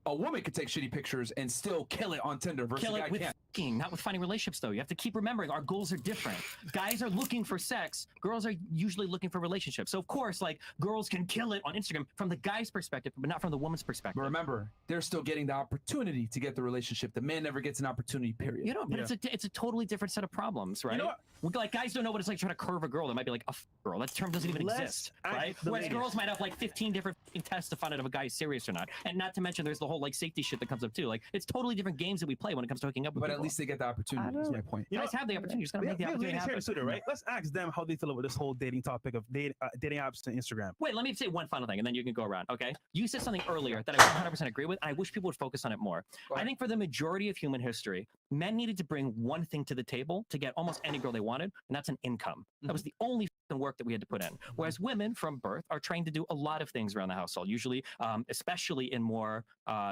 a woman could take shitty pictures and still kill it on Tinder versus kill it a guy with can't. Not with finding relationships, though. You have to keep remembering our goals are different. Guys are looking for sex. Girls are usually looking for relationships. So, of course, like, girls can kill it on Instagram from the guy's perspective, but not from the woman's perspective. But remember, they're still getting the opportunity to get the relationship. The man never gets an opportunity, period. You know, but it's a totally different set of problems, right? You know what? Like, guys don't know what it's like trying to curve a girl. That might be like a girl. That term doesn't even exist, right? Whereas girls might have like 15 different tests to find out if a guy is serious or not. And not to mention there's the whole like safety shit that comes up too. Like, it's totally different games that we play when it comes to hooking up with But people. at least they get the opportunity. That's my point. You guys have the opportunity. You just gotta make the opportunity happen. Sooner, right? Let's ask them how they feel about this whole dating topic of dating apps and Instagram. Wait, let me say one final thing, and then you can go around, okay? You said something earlier that I 100% agree with, and I wish people would focus on it more. I think for the majority of human history, men needed to bring one thing to the table to get almost any girl they wanted, and that's an income. That was the only work that we had to put in. Whereas women from birth are trained to do a lot of things around the household, usually, especially in more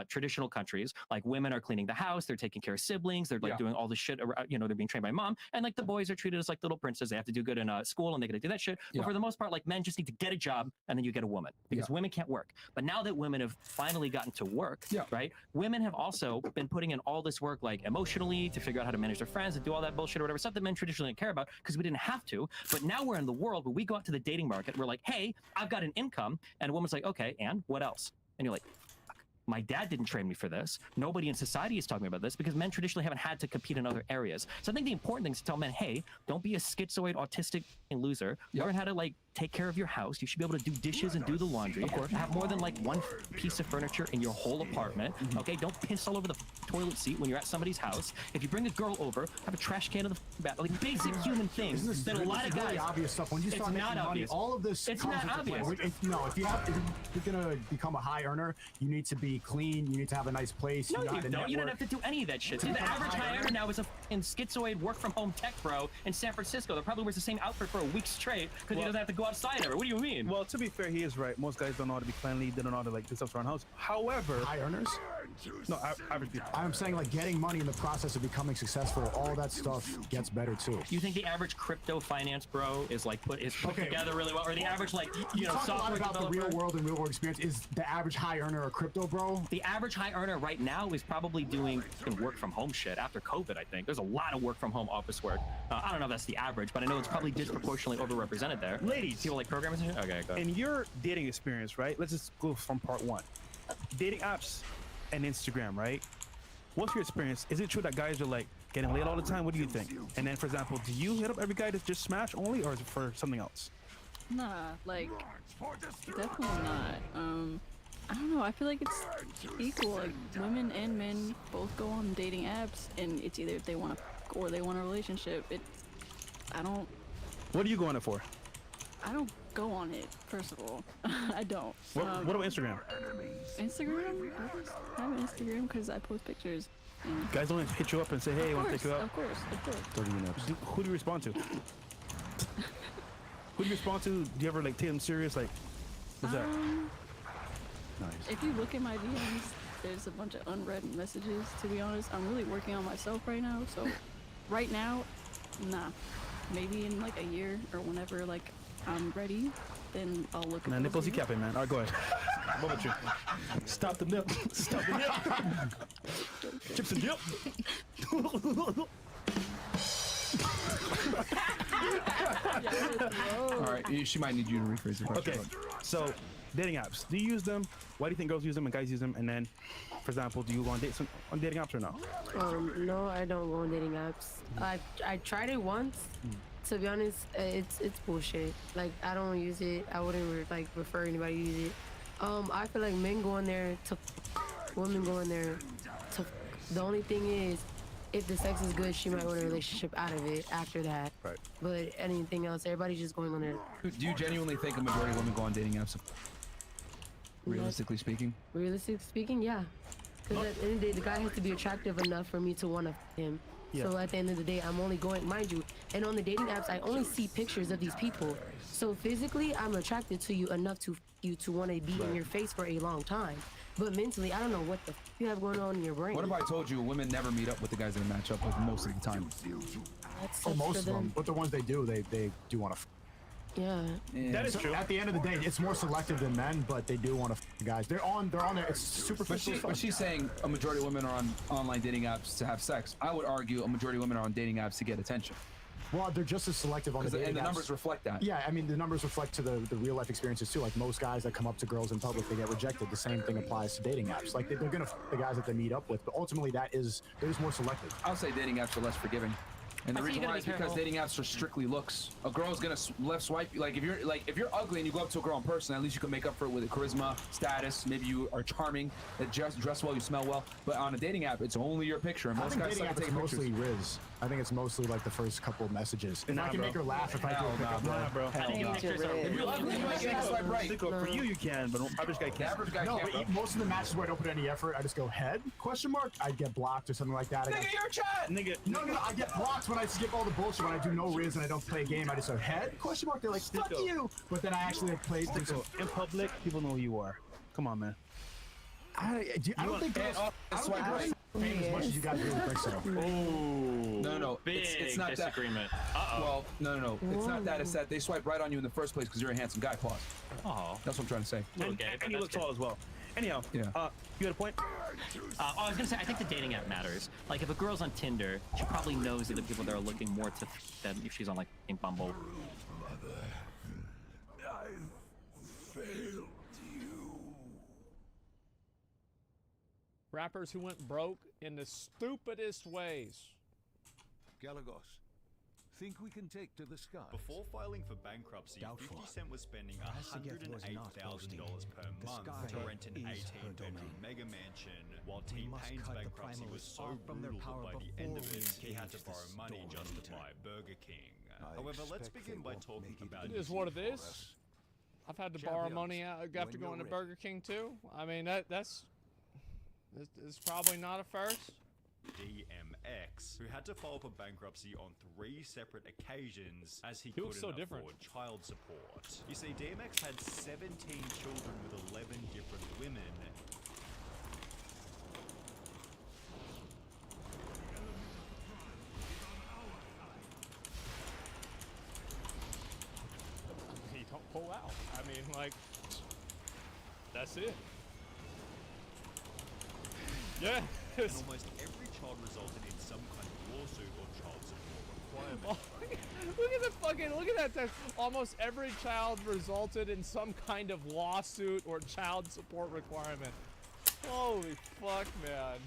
traditional countries. Like, women are cleaning the house, they're taking care of siblings, they're like doing all the shit, you know, they're being trained by mom, and like the boys are treated as like little princes. They have to do good in school and they got to do that shit. But for the most part, like, men just need to get a job and then you get a woman because women can't work. But now that women have finally gotten to work, right? Women have also been putting in all this work, like emotionally, to figure out how to manage their friends and do all that bullshit or whatever, stuff that men traditionally didn't care about because we didn't have to. But now we're in the world where we go out to the dating market, we're like, hey, I've got an income, and a woman's like, okay, and what else? And you're like, my dad didn't train me for this. Nobody in society is talking about this because men traditionally haven't had to compete in other areas. So I think the important thing is to tell men, hey, don't be a schizoid, autistic loser. Learn how to like take care of your house. You should be able to do dishes and do the laundry. Of course. Have more than like one piece of furniture in your whole apartment. Okay, don't piss all over the toilet seat when you're at somebody's house. If you bring a girl over, have a trash can in the bath. Like basic human things that a lot of guys. Obvious stuff. When you start making money, all of this. It's not obvious. No, if you're gonna become a high earner, you need to be clean. You need to have a nice place. No, you don't. You don't have to do any of that shit. Dude, the average high earner now is a schizoid work from home tech bro in San Francisco that probably wears the same outfit for a week straight because he doesn't have to go outside ever. What do you mean? Well, to be fair, he is right. Most guys don't know how to be cleanly. They don't know how to like do stuff around the house. However, high earners. No, average people. I'm saying like getting money in the process of becoming successful. All that stuff gets better too. You think the average crypto finance bro is like put together really well, or the average like talk software a lot about developer? The real world and real world experience. Is the average high earner a crypto bro? The average high earner right now is probably doing work from home shit after COVID. I think there's a lot of work from home office work. I don't know if that's the average, but I know it's probably disproportionately overrepresented there. Ladies, people like programmers and shit. Okay, go ahead. In your dating experience, right? Let's just go from part one. Dating apps and Instagram, right? What's your experience? Is it true that guys are like getting laid all the time? What do you think? And then, for example, do you hit up every guy to just smash only, or is it for something else? Nah, like definitely not. I don't know. I feel like it's equal. Like women and men both go on dating apps, and it's either if they want to or they want a relationship. I don't. What are you going for? I don't go on it, first of all. I don't. What about Instagram? Instagram? I just have an Instagram because I post pictures. And Guys don't hit you up and say, hey, I want to take you out? Of course. 30 minutes. Who do you respond to? Who do you respond to? Do you ever like take them serious? Like, what's that? Nice. If you look at my DMs, there's a bunch of unread messages, to be honest. I'm really working on myself right now, so right now, nah. Maybe in like a year or whenever like I'm ready, then I'll look at Man, nipples you capping, man. All right, go ahead. What about you? Stop the nip. Stop the nip. Chips and dip. All right, she might need you to rephrase the question. Okay, so dating apps. Do you use them? Why do you think girls use them and guys use them? And then, for example, do you go on dates on dating apps or no? No, I don't go on dating apps. I tried it once. To be honest, it's bullshit. Like, I don't use it. I wouldn't like refer anybody to use it. I feel like men go in there to women go in there to. The only thing is, if the sex is good, she might want a relationship out of it after that. Right. But anything else, everybody's just going on there. Do you genuinely think a majority of women go on dating apps? Realistically speaking? Realistically speaking, yeah. Because at the end of the day, the guy has to be attractive enough for me to want to him. Yeah. So at the end of the day, I'm only going, mind you, and on the dating apps, I only see pictures of these people. So physically, I'm attracted to you enough to you to want to be in your face for a long time. But mentally, I don't know what the you have going on in your brain. What if I told you women never meet up with the guys that they match up with most of the time? Most of them. But the ones they do do want to. Yeah. That is true. At the end of the day, it's more selective than men, but they do want to the guys. They're on there. It's superficial. But she's saying a majority of women are on online dating apps to have sex. I would argue a majority of women are on dating apps to get attention. Well, they're just as selective on the dating apps. And the numbers reflect that. Yeah, I mean, the numbers reflect to the real life experiences too. Like most guys that come up to girls in public, they get rejected. The same thing applies to dating apps. Like they're gonna the guys that they meet up with, but ultimately they're just more selective. I'll say dating apps are less forgiving. And the reason why is because dating apps are strictly looks. A girl's gonna left swipe you. Like if you're ugly and you go up to a girl in person, at least you can make up for it with a charisma, status. Maybe you are charming, that dress well, you smell well. But on a dating app, it's only your picture. And most guys suck at taking pictures. Mostly Riz. I think it's mostly like the first couple of messages. If I can make her laugh, if I do a pickup, bro. If you're ugly, you might get swipe right. For you, you can, but average guy can't. Average guy no, can't. but most of the matches where I don't put any effort, I just go head ? I'd get blocked or something like that. Nigga, you're a chat. Nigga, no, I get blocked when I skip all the bullshit. When I do no Riz and I don't play a game, I just go head ? They're like, fuck you. But then I actually played in public. People know who you are. Come on, man. I don't think girls swipe right as much as you guys really think so. No. It's not disagreement. That. Well, no. It's not that. It's that they swipe right on you in the first place because you're a handsome guy. Pause. Oh, that's what I'm trying to say. And you look tall as well. Anyhow, you had a point? I was gonna say, I think the dating app matters. Like, if a girl's on Tinder, she probably knows that the people that are looking more to than if she's on like Bumble. Rappers who went broke in the stupidest ways. Galagos, think we can take to the sky? Before filing for bankruptcy, Doubtful. 50 Cent was spending $108,000 per month to rent an 18-bedroom mega mansion, while T-Pain's bankruptcy was so brutal that by the end of it, he had to borrow money just to buy Burger King. However, let's begin by talking about It is what it is. I've had to borrow money after going to Burger King too. I mean, that's probably not a first. DMX, who had to file for bankruptcy on 3 separate occasions as he couldn't afford child support. You see, DMX had 17 children with 11 different women. He don't pull out. I mean, like, that's it. Yeah. And almost every child resulted in some kind of lawsuit or child support requirement. Look at that. Almost every child resulted in some kind of lawsuit or child support requirement. Holy fuck, man.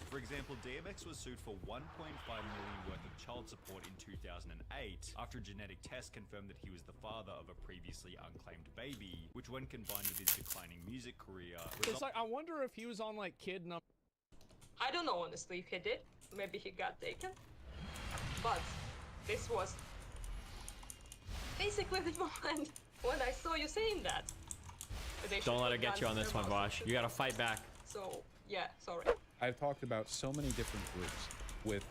For example, DMX was sued for $1.5 million worth of child support in 2008 after a genetic test confirmed that he was the father of a previously unclaimed baby, which when combined with his declining music career... It's like, I wonder if he was on like kid number... I don't know honestly if he did. Maybe he got taken. But this was basically the moment when I saw you saying that. Don't let it get you on this one, Vosh. You gotta fight back. So, yeah, sorry. I've talked about so many different groups with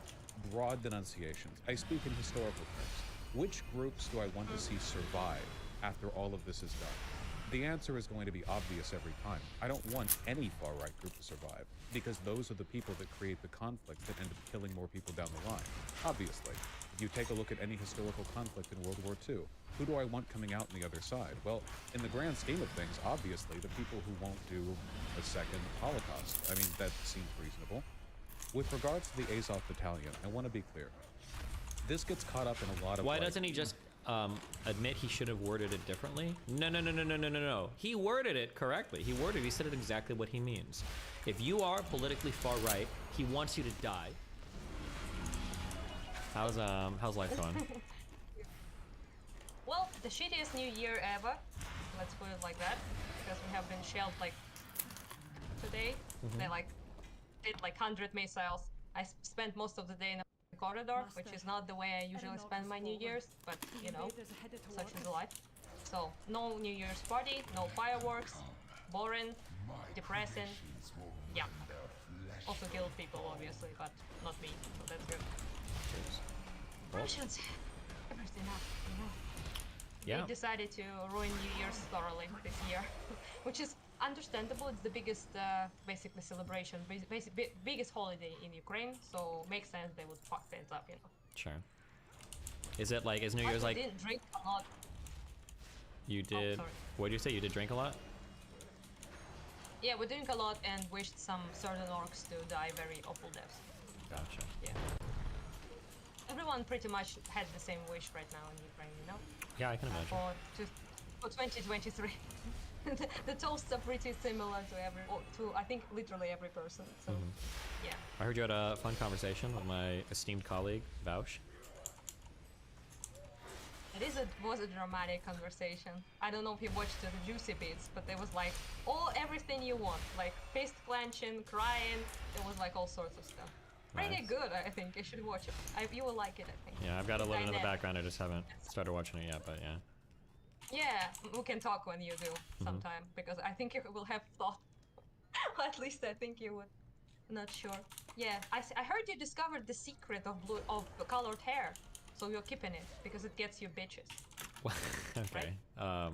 broad denunciations. I speak in historical terms. Which groups do I want to see survive after all of this is done? The answer is going to be obvious every time. I don't want any far-right group to survive, because those are the people that create the conflict that end up killing more people down the line. Obviously, if you take a look at any historical conflict in World War II, who do I want coming out on the other side? Well, in the grand scheme of things, obviously, the people who won't do a second Holocaust. I mean, that seems reasonable. With regards to the Azov Battalion, I want to be clear. This gets caught up in a lot of... Why doesn't he just admit he should have worded it differently? No. He worded it correctly. He said it exactly what he means. If you are politically far right, he wants you to die. How's life going? Well, the shittiest new year ever. Let's put it like that, because we have been shelled like today. They like did like 100 missiles. I spent most of the day in the corridor, which is not the way I usually spend my New Year's, but you know, such is life. So no New Year's party, no fireworks, boring, depressing. Yeah. Also killed people, obviously, but not me, so that's good. Russians, everything up, you know. Yeah. They decided to ruin New Year's thoroughly this year, which is understandable. It's the biggest, basically, celebration, biggest holiday in Ukraine, so makes sense they would fuck things up, you know. Sure. Is it like, is New Year's like... I didn't drink a lot. You did... What did you say? You did drink a lot? Yeah, we drank a lot and wished some certain orcs to die very awful deaths. Gotcha. Yeah. Everyone pretty much had the same wish right now in Ukraine, you know? Yeah, I can imagine. For 2023. The toasts are pretty similar to I think literally every person. So yeah. I heard you had a fun conversation with my esteemed colleague, Vaush. Was a dramatic conversation. I don't know if you watched the juicy bits, but there was like everything you want, like fist clenching, crying. There was like all sorts of stuff. Pretty good, I think. You should watch it. You will like it, I think. Yeah, I've got it loaded in the background. I just haven't started watching it yet, but yeah. Yeah, we can talk when you do sometime, because I think you will have thought. At least I think you would. Not sure. Yeah, I heard you discovered the secret of colored hair, so you're keeping it because it gets you bitches. Okay. Right?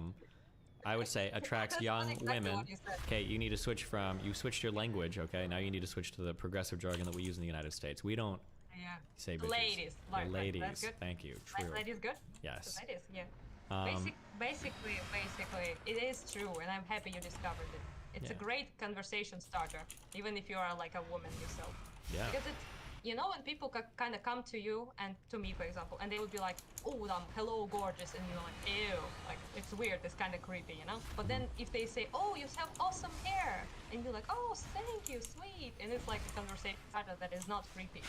I would say attracts young women. Okay, you need to switch you switched your language, okay? Now you need to switch to the progressive jargon that we use in the United States. We don't say bitches. Ladies. Like, ladies. That's good. Thank you. True. Ladies good? Yes. So ladies, yeah. Basically, it is true, and I'm happy you discovered it. It's a great conversation starter, even if you are like a woman yourself. Yeah. Because it's, you know, when people kind of come to you and to me, for example, and they would be like, "Oh, hello, gorgeous," and you're like, "Ew," like it's weird, it's kind of creepy, you know. But then if they say, "Oh, you have awesome hair," and you're like, "Oh, thank you, sweet," and it's like a conversation starter that is not creepy.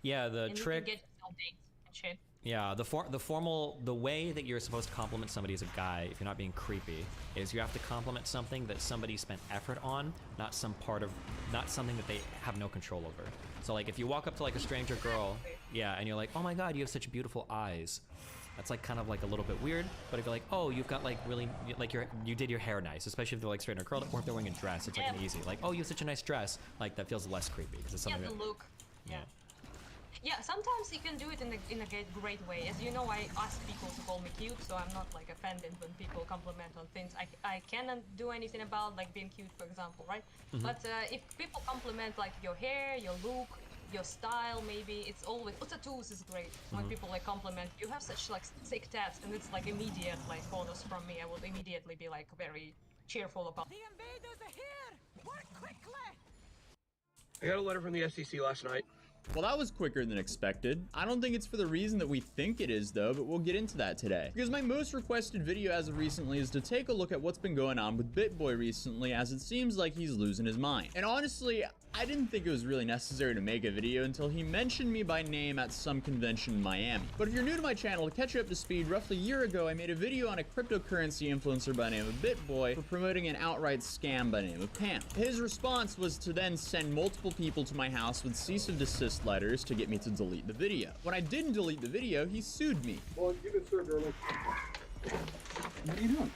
Yeah, the and trick. You can get yourself dates and shit. Yeah, the way that you're supposed to compliment somebody as a guy, if you're not being creepy, is you have to compliment something that somebody spent effort on, not something that they have no control over. So like if you walk up to like a stranger girl, yeah, and you're like, "Oh my god, you have such beautiful eyes." That's like kind of like a little bit weird, but if you're like, "Oh, you've got like really, like you did your hair nice," especially if they're like straight or curled, or if they're wearing a dress, it's like an easy, like, "Oh, you have such a nice dress," like that feels less creepy because it's something the look. Yeah. Yeah, sometimes you can do it in a great way. As you know, I ask people to call me cute, so I'm not like offended when people compliment on things I cannot do anything about, like being cute, for example, right? But if people compliment like your hair, your look, your style, maybe it's always tattoos is great. When people like compliment, you have such like sick tats, and it's like immediate like bonus from me. I would immediately be like very cheerful about. The invaders are here! Work quickly! I got a letter from the SEC last night. Well, that was quicker than expected. I don't think it's for the reason that we think it is, though, but we'll get into that today. Because my most requested video as of recently is to take a look at what's been going on with BitBoy recently, as it seems like he's losing his mind. And honestly, I didn't think it was really necessary to make a video until he mentioned me by name at some convention in Miami. But if you're new to my channel, to catch you up to speed, roughly a year ago, I made a video on a cryptocurrency influencer by the name of BitBoy for promoting an outright scam by the name of Pam. His response was to then send multiple people to my house with cease and desist letters to get me to delete the video. When I didn't delete the video, he sued me. Well, you've been served early. What are you doing?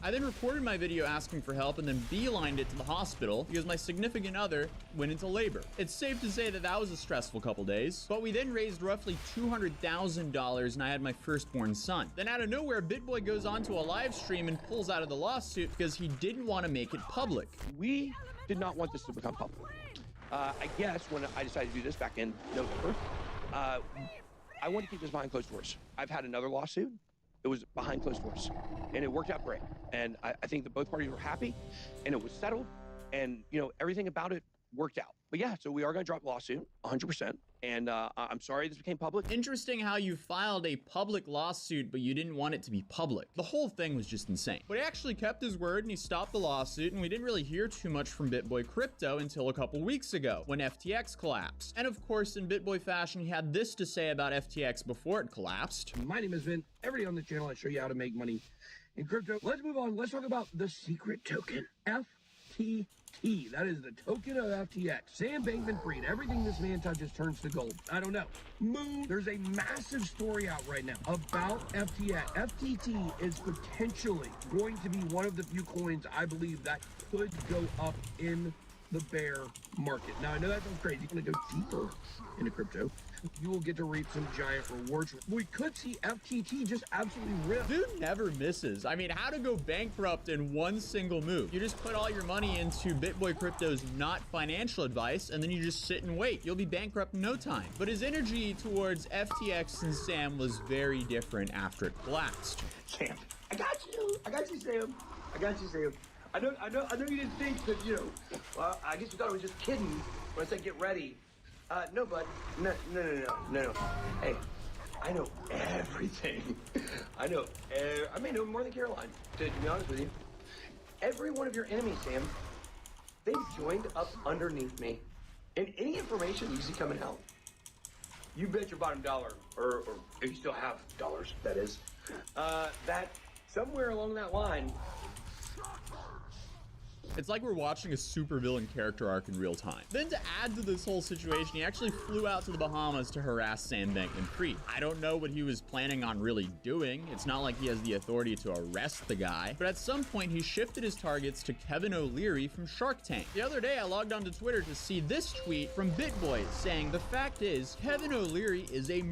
I then recorded my video asking for help and then beelined it to the hospital because my significant other went into labor. It's safe to say that that was a stressful couple days, but we then raised roughly $200,000 and I had my firstborn son. Then out of nowhere, BitBoy goes onto a live stream and pulls out of the lawsuit because he didn't want to make it public. We did not want this to become public. I guess when I decided to do this back in November, I wanted to keep this behind closed doors. I've had another lawsuit. It was behind closed doors, and it worked out great. And I think that both parties were happy, and it was settled, and everything about it worked out. But yeah, so we are going to drop the lawsuit 100%. And I'm sorry this became public. Interesting how you filed a public lawsuit, but you didn't want it to be public. The whole thing was just insane. But he actually kept his word and he stopped the lawsuit, and we didn't really hear too much from BitBoy Crypto until a couple weeks ago when FTX collapsed. And of course, in BitBoy fashion, he had this to say about FTX before it collapsed. My name is Vin. Every day on this channel, I show you how to make money in crypto. Let's move on. Let's talk about the secret token, FTT. That is the token of FTX. Sam Bankman-Fried. Everything this man touches turns to gold. I don't know. Moon. There's a massive story out right now about FTX. FTT is potentially going to be one of the few coins I believe that could go up in the bear market. Now, I know that sounds crazy. I'm going to go deeper into crypto. You will get to reap some giant rewards. We could see FTT just absolutely rip. Dude never misses. I mean, how to go bankrupt in one single move. You just put all your money into BitBoy Crypto's not financial advice, and then you just sit and wait. You'll be bankrupt in no time. But his energy towards FTX and Sam was very different after it collapsed. Sam, I got you. I got you, Sam. I got you, Sam. I know you didn't think that, well, I guess you thought I was just kidding when I said get ready. No, bud. No. Hey, I know everything. I may know more than Caroline, to be honest with you. Every one of your enemies, Sam, they've joined up underneath me. And any information you see coming out, you bet your bottom dollar, or if you still have dollars, that is, that somewhere along that line, it's like we're watching a supervillain character arc in real time. Then to add to this whole situation, he actually flew out to the Bahamas to harass Sam Bankman-Fried. I don't know what he was planning on really doing. It's not like he has the authority to arrest the guy, but at some point he shifted his targets to Kevin O'Leary from Shark Tank. The other day I logged onto Twitter to see this tweet from BitBoy saying, "The fact is, Kevin O'Leary is a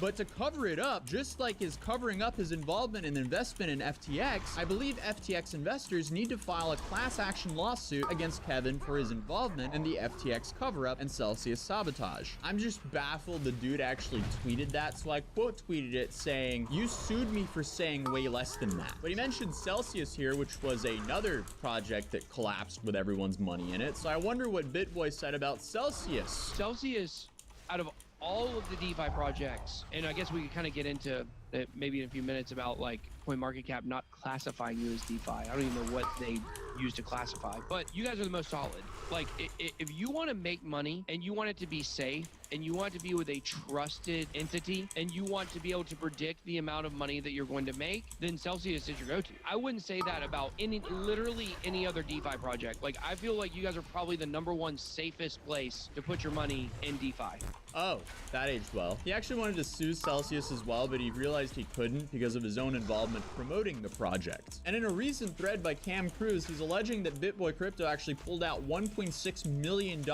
but to cover it up, just like his covering up his involvement and investment in FTX, I believe FTX investors need to file a class action lawsuit against Kevin for his involvement in the FTX cover-up and Celsius sabotage." I'm just baffled the dude actually tweeted that, so I quote tweeted it saying, "You sued me for saying way less than that." But he mentioned Celsius here, which was another project that collapsed with everyone's money in it, so I wonder what BitBoy said about Celsius. Celsius, out of all of the DeFi projects, and I guess we could kind of get into it maybe in a few minutes about like CoinMarketCap not classifying you as DeFi. I don't even know what they use to classify, but you guys are the most solid. Like if you want to make money and you want it to be safe and you want to be with a trusted entity and you want to be able to predict the amount of money that you're going to make, then Celsius is your go-to. I wouldn't say that about literally any other DeFi project. Like I feel like you guys are probably the #1 safest place to put your money in DeFi. Oh, that aged well. He actually wanted to sue Celsius as well, but he realized he couldn't because of his own involvement promoting the project. And in a recent thread by Cam Cruz, he's alleging that BitBoy Crypto actually pulled out $1.6 million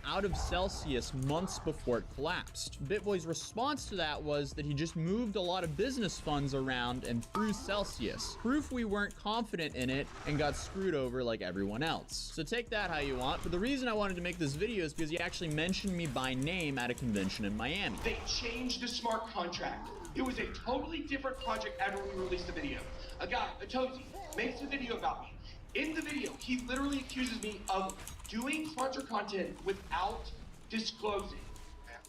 out of Celsius months before it collapsed. BitBoy's response to that was that he just moved a lot of business funds around and through Celsius. Proof we weren't confident in it and got screwed over like everyone else. So take that how you want, but the reason I wanted to make this video is because he actually mentioned me by name at a convention in Miami. They changed the smart contract. It was a totally different project after we released the video. A guy, a Tozy, makes a video about me. In the video, he literally accuses me of doing sponsored content without disclosing.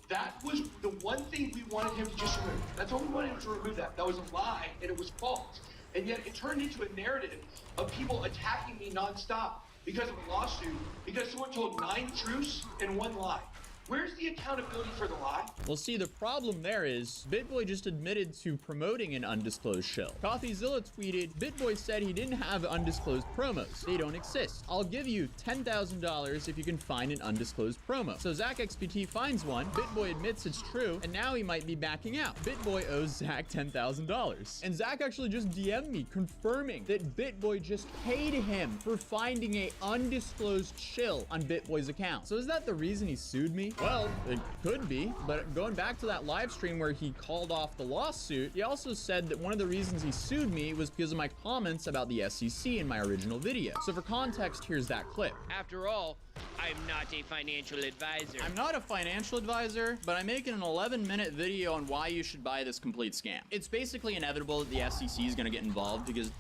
That was the one thing we wanted him to just remove. That's all we wanted him to remove that. That was a lie and it was false. And yet it turned into a narrative of people attacking me nonstop because of a lawsuit, because someone told 9 truths and 1 lie. Where's the accountability for the lie? Well, see, the problem there is BitBoy just admitted to promoting an undisclosed shill. CoffeeZilla tweeted, BitBoy said he didn't have undisclosed promos. They don't exist. I'll give you $10,000 if you can find an undisclosed promo. So Zach XPT finds one, BitBoy admits it's true, and now he might be backing out. BitBoy owes Zach $10,000. And Zach actually just DM'd me confirming that BitBoy just paid him for finding a undisclosed shill on BitBoy's account. So is that the reason he sued me? Well, it could be, but going back to that live stream where he called off the lawsuit, he also said that one of the reasons he sued me was because of my comments about the SEC in my original video. So for context, here's that clip. After all, I'm not a financial advisor. I'm not a financial advisor, but I'm making an 11-minute video on why you should buy this complete scam. It's basically inevitable that the SEC is going to get involved because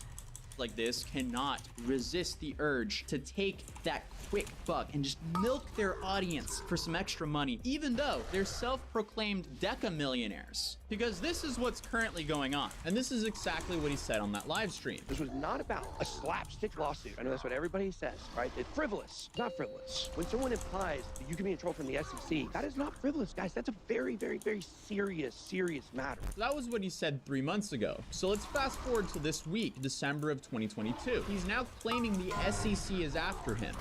like this cannot resist the urge to take that quick buck and just milk their audience for some extra money, even though they're self-proclaimed deca millionaires. Because this is what's currently going on. And this is exactly what he said on that live stream. This was not about a slapstick lawsuit. I know that's what everybody says, right? It's frivolous. It's not frivolous. When someone implies that you can be in trouble from the SEC, that is not frivolous, guys. That's a very, very, very serious matter. So that was what he said 3 months ago. So let's fast forward to this week, December of 2022. He's now claiming the SEC is after him.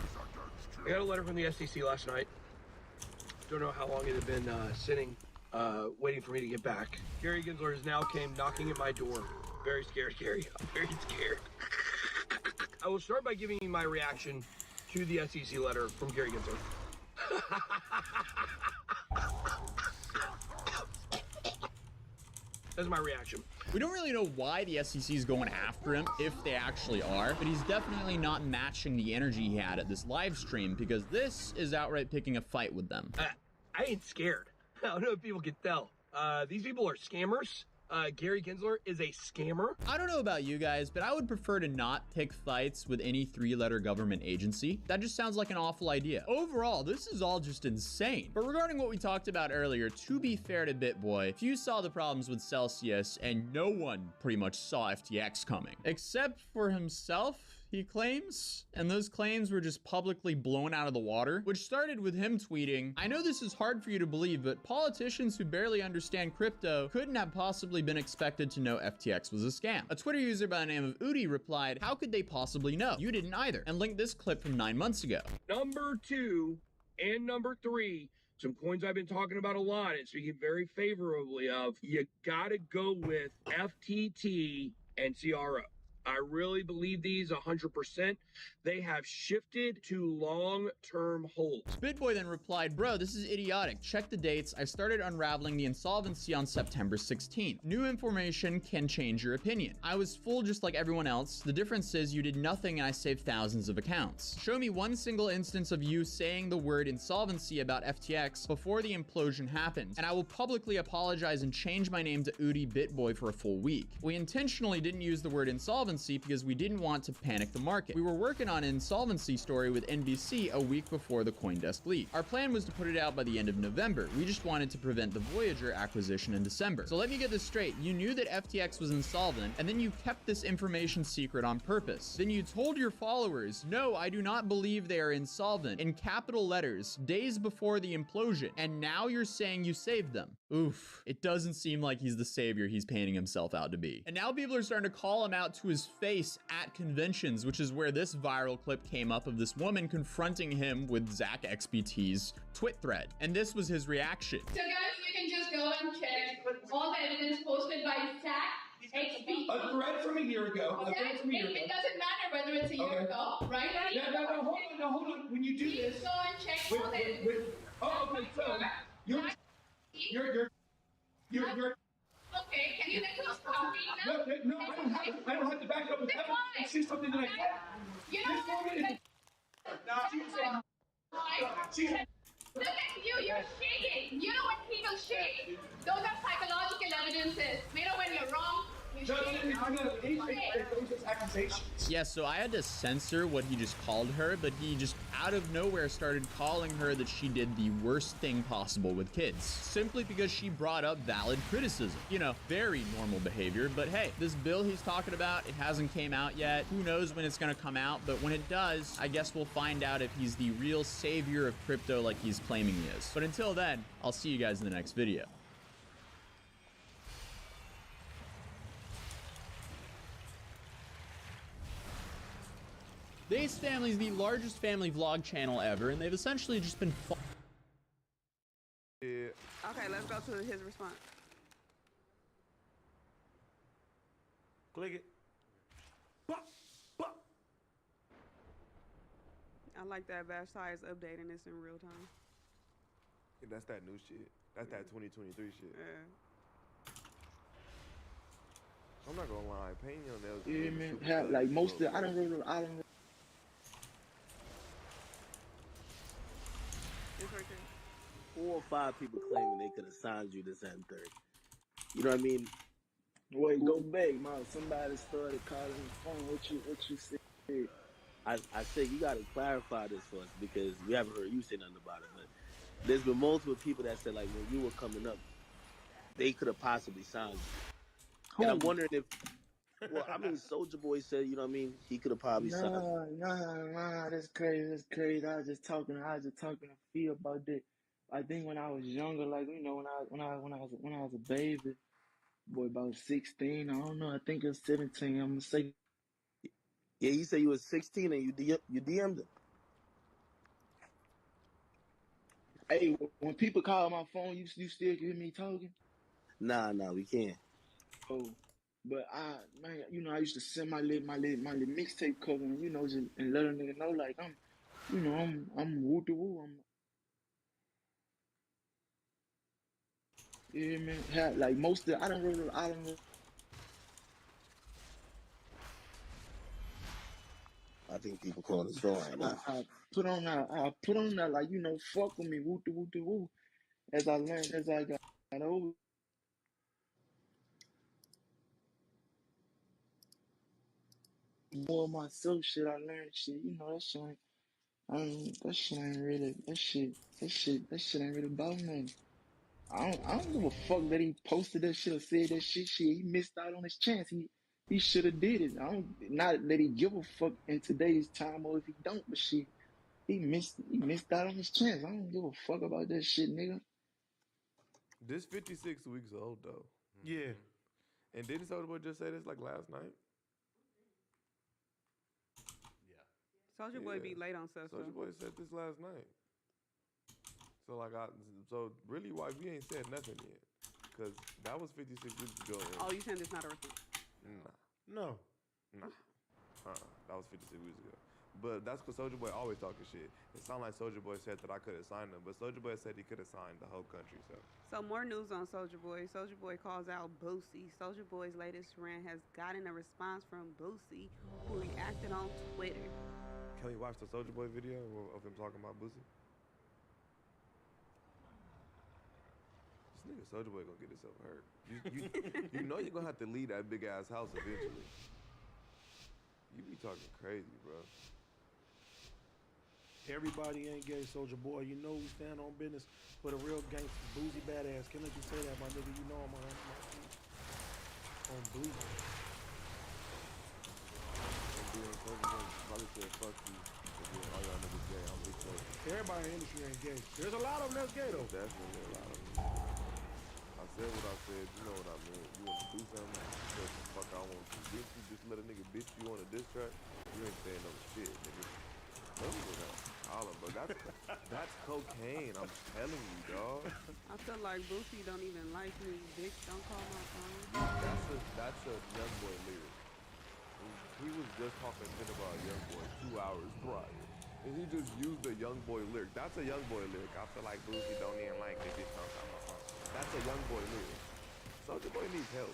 I got a letter from the SEC last night. Don't know how long it had been sitting, waiting for me to get back. Gary Gensler has now came knocking at my door. Very scared, Gary. I'm very scared. I will start by giving you my reaction to the SEC letter from Gary Gensler. That's my reaction. We don't really know why the SEC is going after him, if they actually are, but he's definitely not matching the energy he had at this live stream, because this is outright picking a fight with them. I ain't scared. I don't know if people can tell. These people are scammers. Gary Gensler is a scammer. I don't know about you guys, but I would prefer to not pick fights with any 3-letter government agency. That just sounds like an awful idea. Overall, this is all just insane. But regarding what we talked about earlier, to be fair to BitBoy, few saw the problems with Celsius, and no one pretty much saw FTX coming. Except for himself, he claims, and those claims were just publicly blown out of the water, which started with him tweeting, I know this is hard for you to believe, but politicians who barely understand crypto couldn't have possibly been expected to know FTX was a scam. A Twitter user by the name of Udi replied, how could they possibly know? You didn't either, and linked this clip from 9 months ago. Number 2 and number 3, some coins I've been talking about a lot and speaking very favorably of, you gotta go with FTT and CRO. I really believe these 100%. They have shifted to long-term holds. BitBoy then replied, bro, this is idiotic. Check the dates. I started unraveling the insolvency on September 16th. New information can change your opinion. I was full just like everyone else. The difference is you did nothing and I saved thousands of accounts. Show me one single instance of you saying the word insolvency about FTX before the implosion happened, and I will publicly apologize and change my name to Udi BitBoy for a full week. We intentionally didn't use the word insolvency because we didn't want to panic the market. We were working on an insolvency story with NBC a week before the CoinDesk leak. Our plan was to put it out by the end of November. We just wanted to prevent the Voyager acquisition in December. So let me get this straight. You knew that FTX was insolvent, and then you kept this information secret on purpose. Then you told your followers, no, I do not believe they are insolvent, in capital letters, days before the implosion. And now you're saying you saved them. Oof. It doesn't seem like he's the savior he's painting himself out to be. And now people are starting to call him out to his face at conventions, which is where this viral clip came up of this woman confronting him with Zach XBT's twit thread. And this was his reaction. So guys, you can just go and check all the evidence posted by Zach XBT. A thread from a year ago. Okay? It doesn't matter whether it's a year ago, right? No, hold on. When you do Please this, go and check all the evidence. Oh, okay, so you're okay, can you make us copy now? No, I don't have to back up with evidence. I see something that I can't. You know look at you, you're shaking. You know when people shake? Those are psychological evidences. You know when you're wrong, you shake. I'm not accusations. Yeah, so I had to censor what he just called her, but he just out of nowhere started calling her that she did the worst thing possible with kids, simply because she brought up valid criticism. You know, very normal behavior, but hey, this bill he's talking about, it hasn't came out yet. Who knows when it's gonna come out, but when it does, I guess we'll find out if he's the real savior of crypto like he's claiming he is. But until then, I'll see you guys in the next video. The Ace Family is the largest family vlog channel ever, and they've essentially just been Okay, let's go to his response. Click it. I like that Vashti is updating this in real time. Yeah, that's that new shit. That's that 2023 shit. Yeah. I'm not gonna lie, painting your nails. Yeah, man. Have, like most of the, I don't know. It's right there. 4 or 5 people claiming they could have signed you this and third. You know what I mean? Boy, go back, man. Somebody started calling the phone. What you said? I said you gotta clarify this for us because we haven't heard you say nothing about it. But there's been multiple people that said like when you were coming up, they could have possibly signed you. And I'm wondering if, well, I mean, Soulja Boy said, you know what I mean? He could have probably signed you. Nah, that's crazy. I was just talking to Fee about that. I think when I was younger, like you know, when I was a baby, boy, about 16. I don't know. I think it was 17. I'm gonna say. Yeah, you said you was 16 and you DM'd him. Hey, when people call my phone, you still hear me talking? Nah, we can't. Oh, but man, you know, I used to send my little mixtape cover, and you know, just and let a nigga know like I'm woo to woo. Yeah, man. Like most of I don't know. I think people calling his phone right now. I put on that like you know, fuck with me, woo to woo. As I learned, as I got older. More of myself shit, I learned shit. You know that shit ain't really that shit ain't really about nothing. I don't give a fuck that he posted that shit or said that shit. He missed out on his chance. He should have did it. Not that he give a fuck in today's time or if he don't, but shit, he missed out on his chance. I don't give a fuck about that shit, nigga. This 56 weeks old though. Yeah. And didn't Soulja Boy just say this like last night? Soulja Boy be late on stuff. Soulja Boy said this last night. So like so really why we ain't said nothing yet. Cause that was 56 weeks ago. Oh, you saying it's not a response? Nah. That was 56 weeks ago. But that's because Soulja Boy always talking shit. It sounded like Soulja Boy said that I could have signed him, but Soulja Boy said he could have signed the whole country. So more news on Soulja Boy. Soulja Boy calls out Boosie. Soulja Boy's latest rant has gotten a response from Boosie, who reacted on Twitter. Can we watch the Soulja Boy video of him talking about Boosie? This nigga Soulja Boy gonna get himself hurt. You know you're gonna have to leave that big ass house eventually. You be talking crazy, bro. Everybody ain't gay, Soulja Boy. You know we stand on business for the real gangsters. Boozy badass. Can I just say that, my nigga? You know I'm on Boozy. Probably said fuck you. All y'all niggas gay. I'm just saying. Everybody in the industry ain't gay. There's a lot of them that's gay though. Definitely a lot of them. I said what I said. You know what I mean. You want to do something? You the fuck I want to. Bitch, you just let a nigga bitch you on a diss track. You ain't saying no shit, nigga. But that's cocaine. I'm telling you, dog. I feel like Boosie don't even like me. Bitch, don't call my phone. That's a young boy lyric. He was just talking shit about young boy 2 hours prior, and he just used a young boy lyric. That's a young boy lyric. I feel like Boosie don't even like me. Bitch, don't call my phone. That's a young boy lyric. Soulja Boy needs help.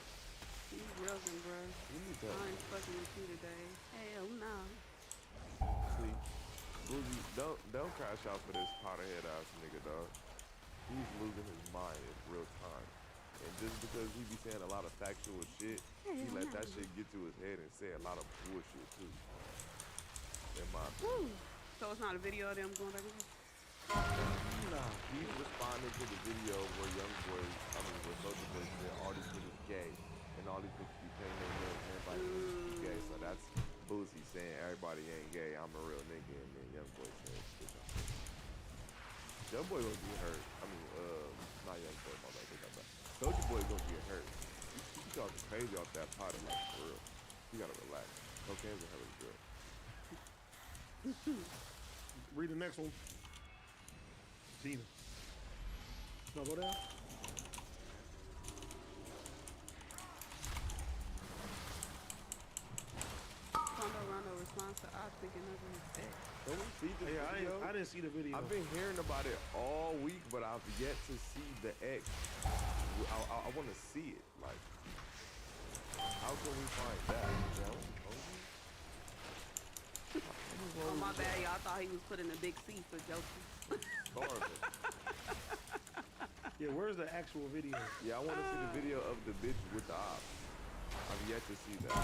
He's reeling, bro. He needs help. I ain't fucking with you today. Hell no. See, Boosie, don't crash out for this powderhead ass nigga, dog. He's losing his mind in real time. And just because he be saying a lot of factual shit, he let that shit get to his head and say a lot of bullshit too. In my opinion. So it's not a video of them going back and Nah. He's responding to the video where where Soulja Boy said all these niggas gay and all these niggas be paying their nails and everybody be gay. So that's Boosie saying everybody ain't gay, I'm a real nigga, and then Youngboy saying shit. Youngboy gonna get hurt. I mean, not Youngboy, my bad, take that back. Soulja Boy gonna get hurt. He talking crazy off that pot, like for real. You gotta relax. Cocaine's a hell of a drug. Read the next one. Gina. No, go down. Rondo responds to Oz thinking of his ex. Don't we see the video? I didn't see the video. I've been hearing about it all week, but I've yet to see the X. I want to see it. Like, how can we find that? Oh my bad, y'all thought he was putting a big C for joking. Yeah, where's the actual video? Yeah, I want to see the video of the bitch with the op. I've yet to see that.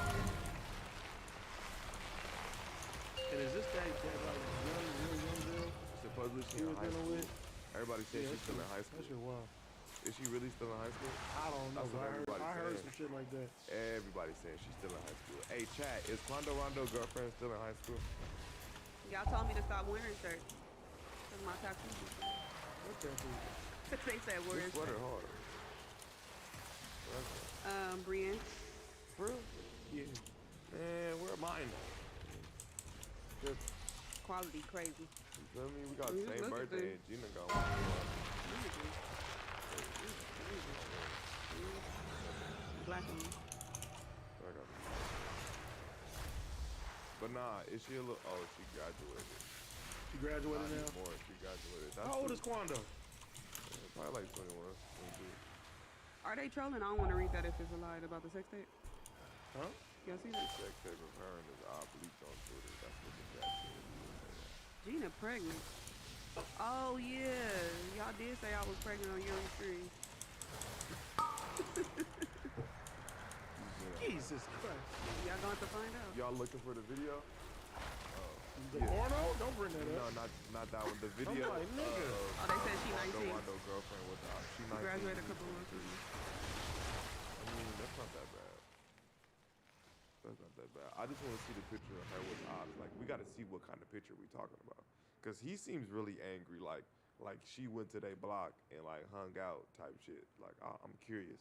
And is this that like real young girl? Supposedly she in high school. Everybody says she's still in high school. That shit wild. Is she really still in high school? I don't know. That's what everybody's I heard saying. some shit like that. Everybody's saying she's still in high school. Hey, chat, is Quando Rondo girlfriend still in high school? Y'all told me to stop wearing shirts. Cause my tattoos. What tattoo? They said wearing sweater shirts. harder. Brienne. For real? Yeah. Man, where am I now? Just, Quality crazy. you feel me? We got the Look same at birthday this. and Gina got one. Black one. But nah, is she a little? Oh, she graduated. She graduated Not now? anymore. She graduated. How old is Quando? Probably like 21, 22. Are they trolling? I don't want to read that if it's a lie about the sex tape. Huh? Y'all see that? Sex tape of her and his leaked on Twitter. That's what the chat said. Gina pregnant. Oh yeah, y'all did say I was pregnant on your stream. Jesus Christ. Y'all going to find out. Y'all looking for the video? The porno? Don't bring that No, up. not that one. The video. I'm like, nigga. Oh, they said she 19. Rondo girlfriend with the she 19. Graduated a couple months ago. I mean, that's not that bad. That's not that bad. I just want to see the picture of her with Ops. Like, we got to see what kind of picture we talking about. Because he seems really angry. Like she went to their block and, like, hung out type shit. Like, I'm curious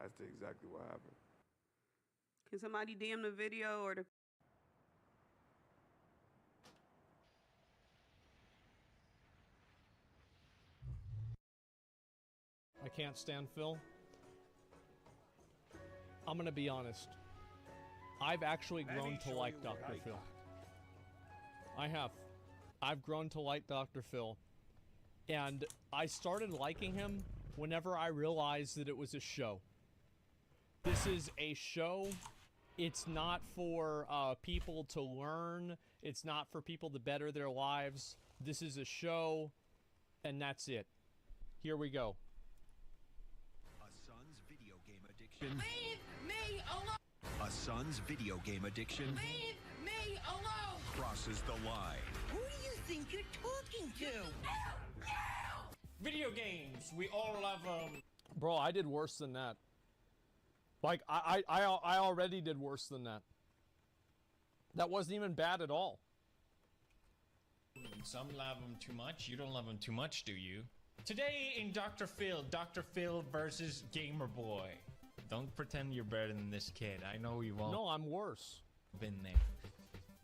as to exactly what happened. Can somebody DM the video or the... I can't stand Phil. I'm gonna be honest. I've actually grown to like Dr. Phil. I have. I've grown to like Dr. Phil. And I started liking him whenever I realized that it was a show. This is a show. It's not for people to learn. It's not for people to better their lives. This is a show, and that's it. Here we go. A son's video game addiction. Leave me alone! A son's video game addiction Leave me alone! crosses the line. Who do you think you're talking to? Video games. We all love them. Bro, I did worse than that. Like, I already did worse than that. That wasn't even bad at all. Some love them too much. You don't love them too much, do you? Today in Dr. Phil versus Gamer Boy. Don't pretend you're better than this kid. I know you won't. No, I'm worse. Been there.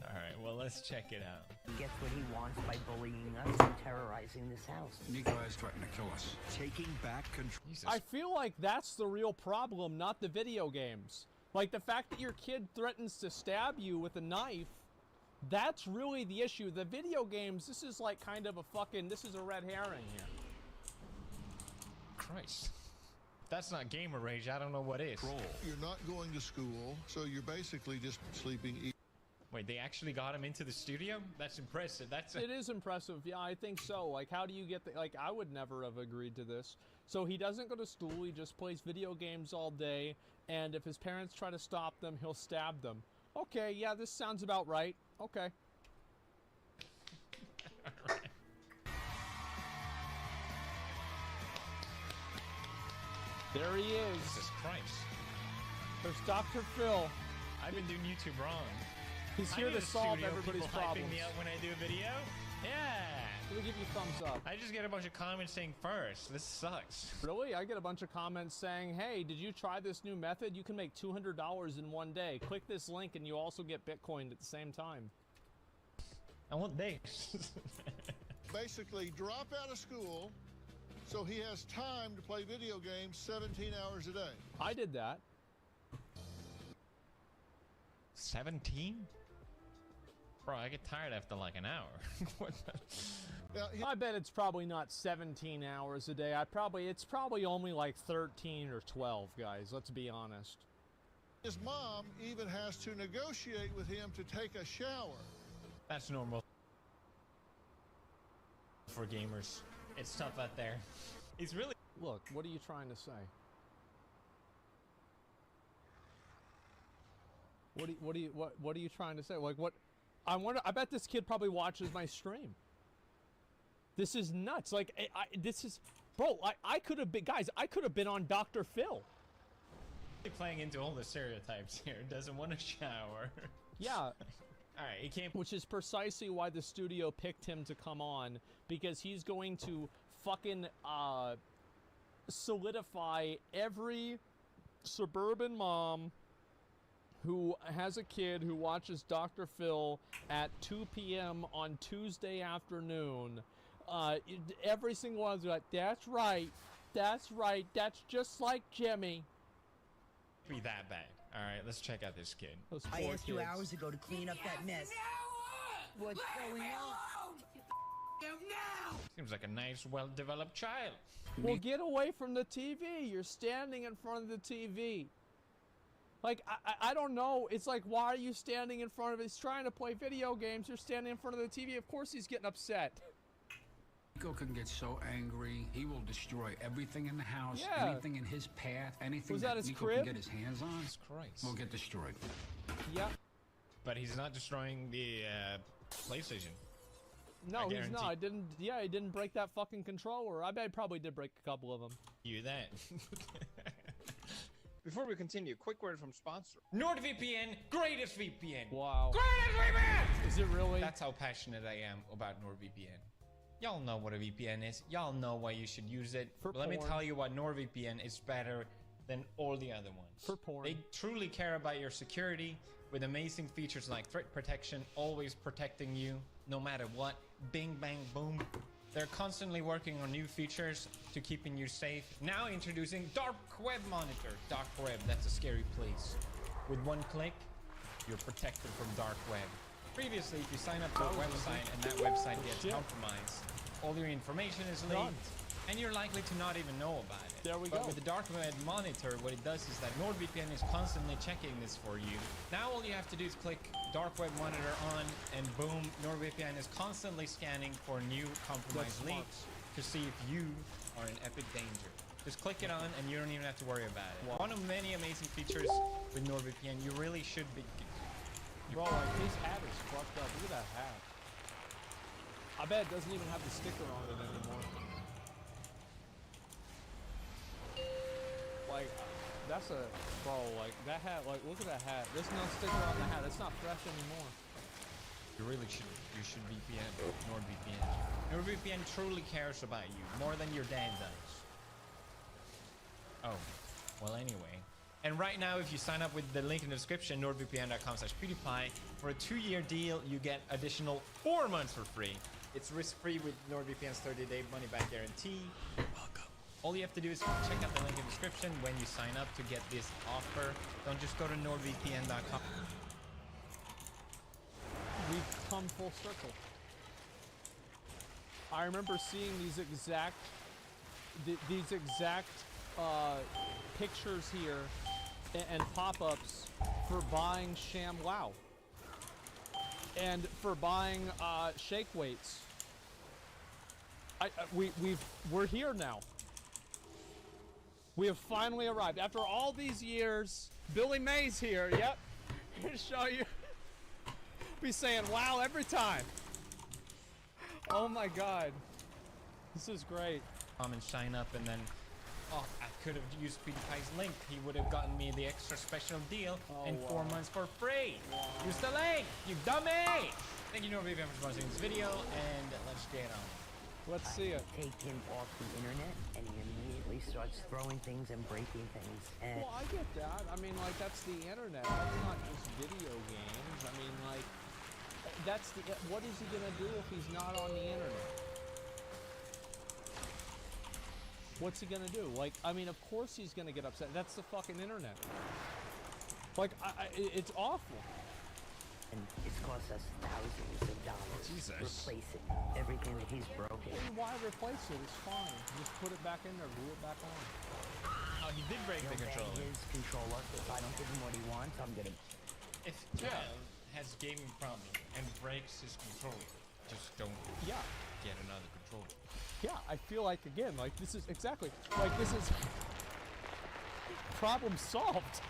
Alright, well, let's check it out. He gets what he wants by bullying us and terrorizing this house. Nikolai's threatening to kill us. Taking back control. I feel like that's the real problem, not the video games. Like, the fact that your kid threatens to stab you with a knife, that's really the issue. The video games, this is like kind of a fucking, this is a red herring here. Christ. That's not gamer rage. I don't know what is. You're not going to school, so you're basically just sleeping. Wait, they actually got him into the studio? That's impressive. It is impressive. Yeah, I think so. Like, how do you get the, like, I would never have agreed to this. So he doesn't go to school, he just plays video games all day, and if his parents try to stop them, he'll stab them. Okay, yeah, this sounds about right. Okay. There he is. Jesus Christ. There's Dr. Phil. I've been doing YouTube wrong. He's I here need to a solve studio, everybody's people problems. hyping me up when I do a video? Yeah. Let me give you a thumbs up. I just get a bunch of comments saying first. This sucks. Really? I get a bunch of comments saying, hey, did you try this new method? You can make $200 in one day. Click this link and you also get Bitcoin at the same time. I want this. Basically, drop out of school so he has time to play video games 17 hours a day. I did that. 17? Bro, I get tired after like an hour. What the? I bet it's probably not 17 hours a day. It's probably only like 13 or 12, guys. Let's be honest. His mom even has to negotiate with him to take a shower. That's normal for gamers. It's tough out there. He's really... Look, what are you trying to say? What are you trying to say? Like, what? I bet this kid probably watches my stream. This is nuts. Like, this is, bro. I could have been, guys. I could have been on Dr. Phil. Playing into all the stereotypes here. Doesn't want to shower. Yeah. All right, he can't. Which is precisely why the studio picked him to come on, because he's going to fucking solidify every suburban mom who has a kid who watches Dr. Phil at 2 p.m. on Tuesday afternoon. Every single one of them like, that's right, that's just like Jimmy. Be that bad. All right, let's check out this kid. I asked you hours ago to clean up that mess. What's going on? Seems like a nice, well-developed child. Well, get away from the TV. You're standing in front of the TV. Like, I don't know. It's like, why are you standing in front of it? He's trying to play video games. You're standing in front of the TV. Of course he's getting upset. Nico can get so angry, he will destroy everything in the house, Yeah. anything in his path, anything Was that that his Nico crib? can get his hands on Jesus Christ. will get destroyed. Yep. But he's not destroying the PlayStation. No, I he's guarantee. not. I didn't. Yeah, he didn't break that fucking controller. I bet he probably did break a couple of them. You that. Before we continue, quick word from sponsor. NordVPN, greatest VPN. Wow. Greatest VPN! Is it really? That's how passionate I am about NordVPN. Y'all know what a VPN is. Y'all know why you should use it. For But let me porn. tell you why NordVPN is better than all the other ones. For porn. They truly care about your security with amazing features like threat protection, always protecting you no matter what. Bing, bang, boom. They're constantly working on new features to keeping you safe. Now introducing Dark Web Monitor. Dark Web, that's a scary place. With one click, you're protected from dark web. Previously, if you sign up to a website and that website gets compromised, all your information is leaked, and you're likely to not even know about it. There we But go. with the Dark Web Monitor, what it does is that NordVPN is constantly checking this for you. Now all you have to do is click Dark Web Monitor on, and boom, NordVPN is constantly scanning for new compromised That's smart. leaks to see if you are in epic danger. Just click it on, and you don't even have to worry about it. Wow. One of many amazing features with NordVPN, you really should be... Bro, like, his hat is fucked up. Look at that hat. I bet it doesn't even have the sticker on it anymore. Like, that's a... Bro, like, that hat, like, look at that hat. There's no sticker on the hat. It's not fresh anymore. You really should VPN, NordVPN. NordVPN truly cares about you, more than your dad does. Oh, well anyway. And right now, if you sign up with the link in the description, nordvpn.com/PewDiePie, for a 2-year deal, you get additional 4 months for free. It's risk-free with NordVPN's 30-day money-back guarantee. Welcome. All you have to do is check out the link in the description when you sign up to get this offer. Don't just go to nordvpn.com. We've come full circle. I remember seeing these exact pictures here and pop-ups for buying ShamWow. and for buying shake weights. We're here now. We have finally arrived. After all these years, Billy Mays here, yep. To show you. Be saying wow every time. Oh my god. This is great. And sign up, and then I could have used PewDiePie's link. He would have gotten me the extra special deal and 4 months for free. Use the link, you dummy! Thank you, Norby, for watching this video, and let's get on. Let's see it. Take him off the internet, and he immediately starts throwing things and breaking things. And Well, I get that. I mean, like, that's the internet. That's not just video games. I mean, like, that's the. What is he gonna do if he's not on the internet? What's he gonna do? Like, I mean, of course he's gonna get upset. That's the fucking internet. Like, it's awful. And it's cost us thousands of dollars replacing everything that he's broken. Why replace it? It's fine. Just put it back in there, glue it back on. Oh, he did break the controller. His controller. If I don't give him what he wants, I'm gonna. If child has gaming problem and breaks his controller, just don't get another controller. Yeah, I feel like, again, like, this is exactly, like, this is problem solved.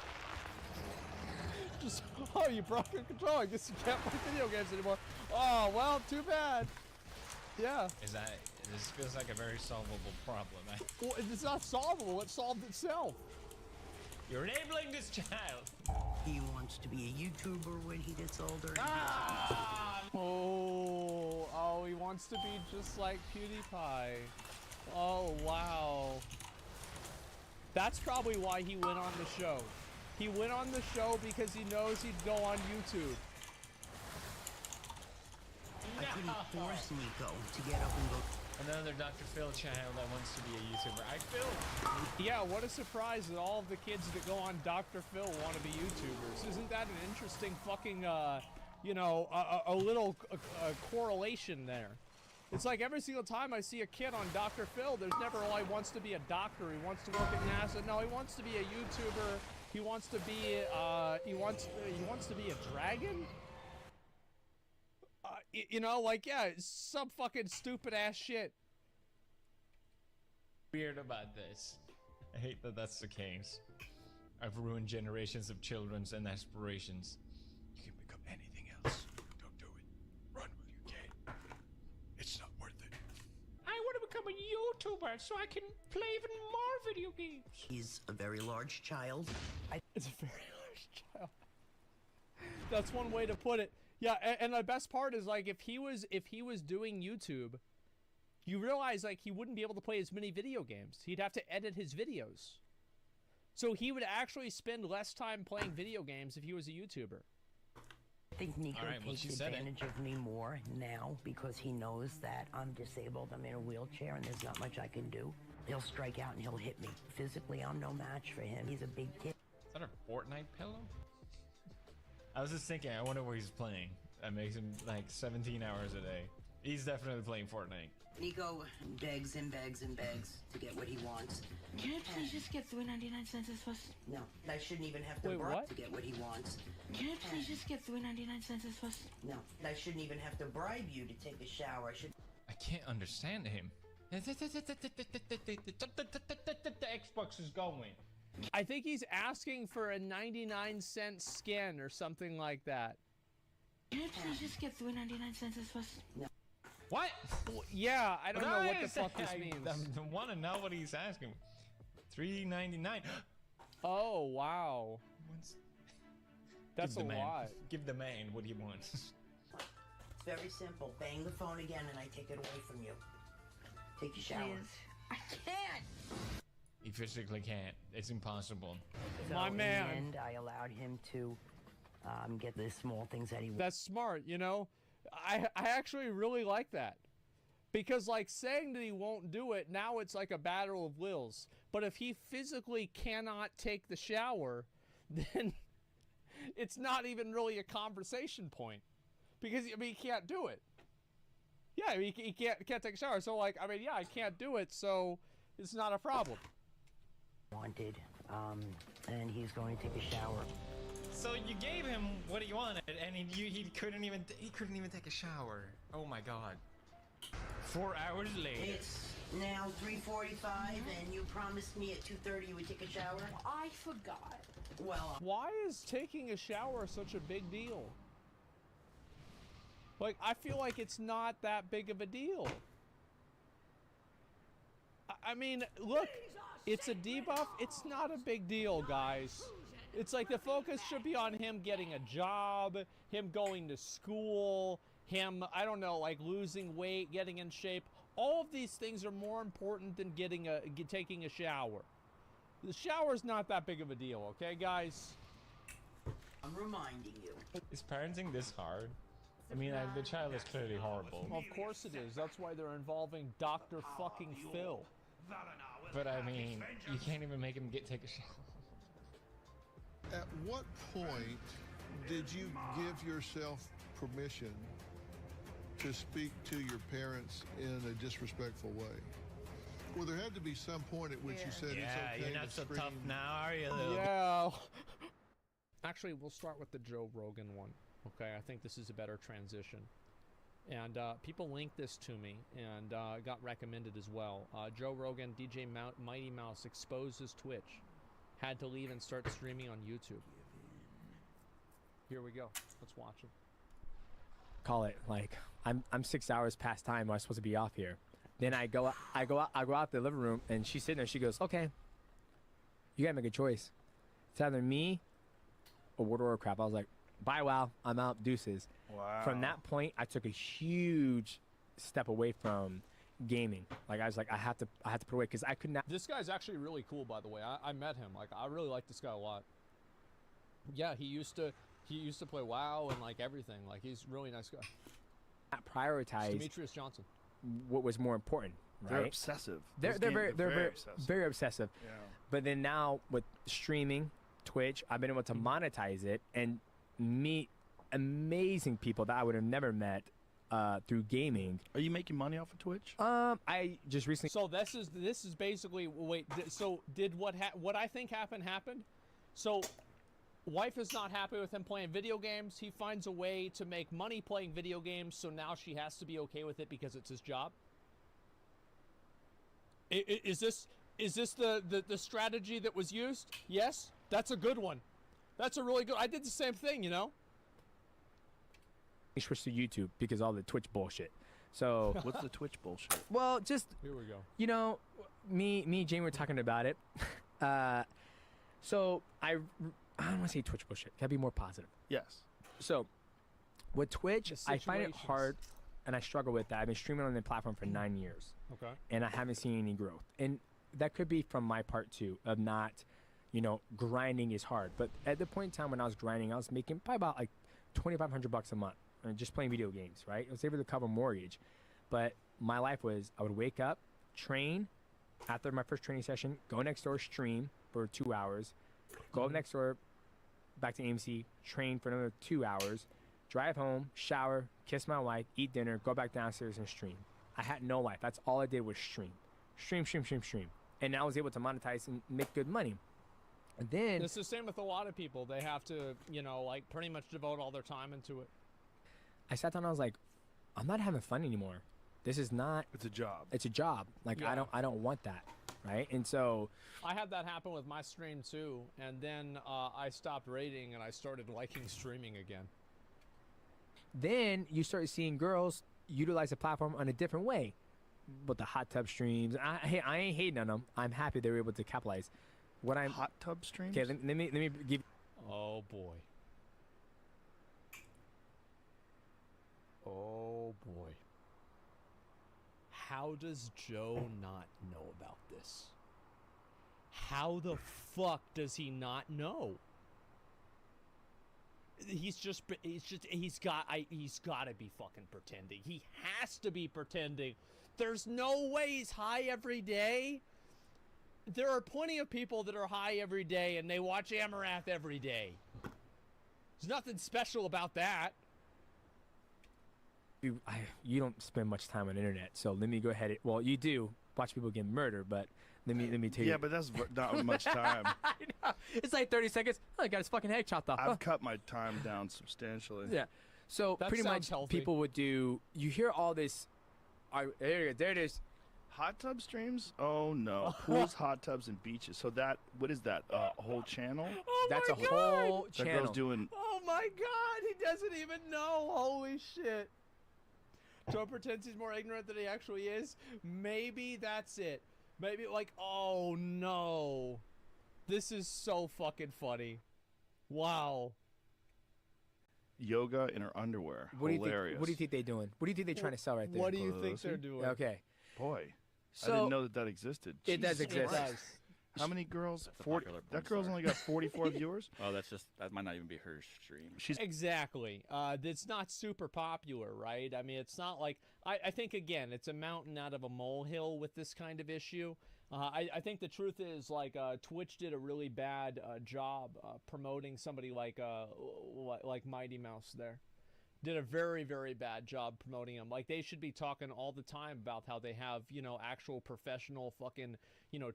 Just, oh, you broke your controller. I guess you can't play video games anymore. Oh, well, too bad. Yeah. This feels like a very solvable problem. Well, it's not solvable. It solved itself. You're enabling this child. He wants to be a YouTuber when he gets older. Oh, he wants to be just like PewDiePie. Oh, wow. That's probably why he went on the show. He went on the show because he knows he'd go on YouTube. I couldn't force Nico to get up and go. Another Dr. Phil child that wants to be a YouTuber. I feel. Yeah, what a surprise that all of the kids that go on Dr. Phil want to be YouTubers. Isn't that an interesting fucking, you know, a little correlation there? It's like every single time I see a kid on Dr. Phil, there's never, oh, he wants to be a doctor, he wants to work at NASA. No, he wants to be a YouTuber. He wants to be, he wants to be a dragon? You know, like, yeah, some fucking stupid ass shit. Weird about this. I hate that that's the case. I've ruined generations of children's and aspirations. You can become anything else. Don't do it. Run while you can. It's not worth it. I want to become a YouTuber so I can play even more video games. He's a very large child. It's a very large child. That's one way to put it. Yeah, and the best part is, like, if he was doing YouTube, you realize, like, he wouldn't be able to play as many video games. He'd have to edit his videos. So he would actually spend less time playing video games if he was a YouTuber. I think Nico takes advantage of me more now because he knows that I'm disabled, I'm in a wheelchair, and there's not much I can do. He'll strike out and he'll hit me. Physically, I'm no match for him. He's a big kid. Is that a Fortnite pillow? I was just thinking, I wonder where he's playing. That makes him like 17 hours a day. He's definitely playing Fortnite. Nico begs and begs and begs to get what he wants. Can I please just get 3.99 cents first? No, I shouldn't even have to bribe to get what he wants. Can I please just get 3.99 cents first? No, I shouldn't even have to bribe you to take a shower. I can't understand him. The Xbox is going. I think he's asking for a 99-cent skin or something like that. Can I please just get 3.99 cents first? No. What? Well, yeah, I don't know what the fuck this means. I want to know what he's asking. $3.99. Oh, wow. That's a lot. Give the man what he wants. It's very simple. Bang the phone again and I take it away from you. Take your shower. Please. I can't. He physically can't. It's impossible. So My man. In the end, I allowed him to get the small things that he wants. That's smart, you know? I actually really like that. Because, like, saying that he won't do it, now it's like a battle of wills. But if he physically cannot take the shower, then it's not even really a conversation point. Because, I mean, he can't do it. Yeah, I mean, he can't take a shower. So, like, I mean, yeah, I can't do it, so it's not a problem. Wanted, and he's going to take a shower. So you gave him what he wanted, and he couldn't even take a shower. Oh my god. 4 hours later. It's now 3:45, and you promised me at 2:30 you would take a shower. I forgot. Well, Why is taking a shower such a big deal? Like, I feel like it's not that big of a deal. I mean, look, it's a debuff. It's not a big deal, guys. It's like the focus should be on him getting a job, him going to school, him, I don't know, like losing weight, getting in shape. All of these things are more important than taking a shower. The shower's not that big of a deal, okay, guys? I'm reminding you. Is parenting this hard? I mean, the child is clearly horrible. Of course it is. That's why they're involving Dr. fucking Phil. But I mean, you can't even make him take a shower. At what point did you give yourself permission to speak to your parents in a disrespectful way? Well, there had to be some point at which you said it's okay you're not to so scream. tough now, are you, Lil? Yeah. Actually, we'll start with the Joe Rogan one. Okay, I think this is a better transition. And people linked this to me and got recommended as well. Joe Rogan, DJ Mighty Mouse exposes Twitch. Had to leave and start streaming on YouTube. Here we go. Let's watch it. Call it like I'm 6 hours past time. I'm supposed to be off here. Then I go out the living room and she's sitting there. She goes, "Okay, you gotta make a choice. It's either me or World of Warcraft." I was like, "Bye, WoW. I'm out. Deuces." Wow. From that point, I took a huge step away from gaming. Like I was like, I had to put away because I could not. This guy's actually really cool, by the way. I met him. Like, I really like this guy a lot. Yeah, he used to play WoW and like everything. Like, he's a really nice guy. Not prioritize Demetrius Johnson. What was more important, right? They're obsessive. They're very obsessive. Yeah. But then now with streaming, Twitch, I've been able to monetize it and meet amazing people that I would have never met through gaming. Are you making money off of Twitch? I just recently. So this is basically so did what I think happened? So wife is not happy with him playing video games. He finds a way to make money playing video games, so now she has to be okay with it because it's his job. Is this the strategy that was used? Yes, that's a good one. That's a really good. I did the same thing, you know. Switch to YouTube because all the Twitch bullshit. So what's the Twitch bullshit? Well, just here we go. You know, me and Jamie were talking about it. So I don't want to say Twitch bullshit. Gotta be more positive. Yes. So with Twitch, I find it hard, and I struggle with that. I've been streaming on the platform for 9 years. Okay. And I haven't seen any growth, and that could be from my part too, of not, grinding is hard. But at the point in time when I was grinding, I was making probably about like $2,500 a month. Just playing video games, right? I was able to cover mortgage. But my life was, I would wake up, train, after my first training session, go next door, stream for 2 hours, go up next door, back to AMC, train for another 2 hours, drive home, shower, kiss my wife, eat dinner, go back downstairs and stream. I had no life. That's all I did was stream. Stream. And I was able to monetize and make good money. And then... It's the same with a lot of people. They have to, like pretty much devote all their time into it. I sat down and I was like, I'm not having fun anymore. This is not. It's a job. It's a job. Like Yeah. I don't want that, right? And so I had that happen with my stream too, and then I stopped raiding and I started liking streaming again. Then you start seeing girls utilize the platform on a different way, with the hot tub streams. I ain't hating on them. I'm happy they were able to capitalize. What I'm hot tub streams. Okay, let me give. Oh boy. Oh boy. How does Joe not know about this? How the fuck does he not know? He's got to be fucking pretending. He has to be pretending. There's no way he's high every day. There are plenty of people that are high every day and they watch Amaranth every day. There's nothing special about that. You don't spend much time on the internet, so let me go ahead. Well, you do watch people get murdered, but Let me tell you. Yeah, but that's not much time. I know. It's like 30 seconds. Oh, I got his fucking head chopped off. I've cut my time down substantially. Yeah. So That pretty much sounds healthy. people would do. You hear all this. There it is. Hot tub streams? Oh no. Pools, hot tubs, and beaches. So what is that? A whole channel? Oh That's my a God. whole That channel. girl's doing. Oh my God, he doesn't even know. Holy shit. Joe pretends he's more ignorant than he actually is. Maybe that's it. Maybe like, oh no. This is so fucking funny. Wow. Yoga in her underwear. What do Hilarious. you think? What do you think they're doing? What do you think they're trying to sell right there? What do you think they're Pussy? doing? Okay. Boy, I So didn't know that existed. it does Jesus exist. Christ. How many girls? That's a 40. popular That porn girl's star. only got 44 viewers. Oh, that might not even be her stream. She's Exactly. It's not super popular, right? I mean, it's not like I think again, it's a mountain out of a molehill with this kind of issue. I think the truth is like Twitch did a really bad job promoting somebody like Mighty Mouse there. Did a very, very bad job promoting him. Like, they should be talking all the time about how they have, actual professional fucking,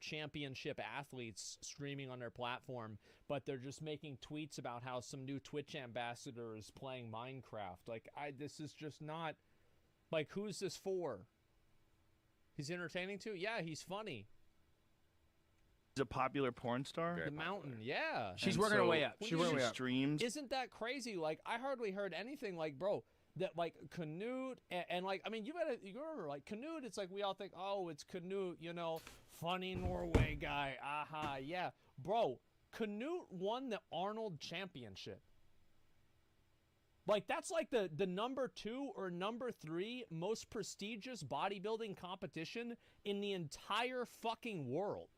championship athletes streaming on their platform, but they're just making tweets about how some new Twitch ambassador is playing Minecraft. Like, this is just not, like, who's this for? He's entertaining too? Yeah, he's funny. a popular porn star. The Mountain, yeah. She's working her way up. She's working her way up. Streams. Isn't that crazy? Like, I hardly heard anything like, bro, that like Canute and like, I mean, you remember like Canute, it's like we all think, oh, it's Canute, funny Norway guy. Aha, yeah. Bro, Canute won the Arnold Championship. Like, that's like the number 2 or number 3 most prestigious bodybuilding competition in the entire fucking world.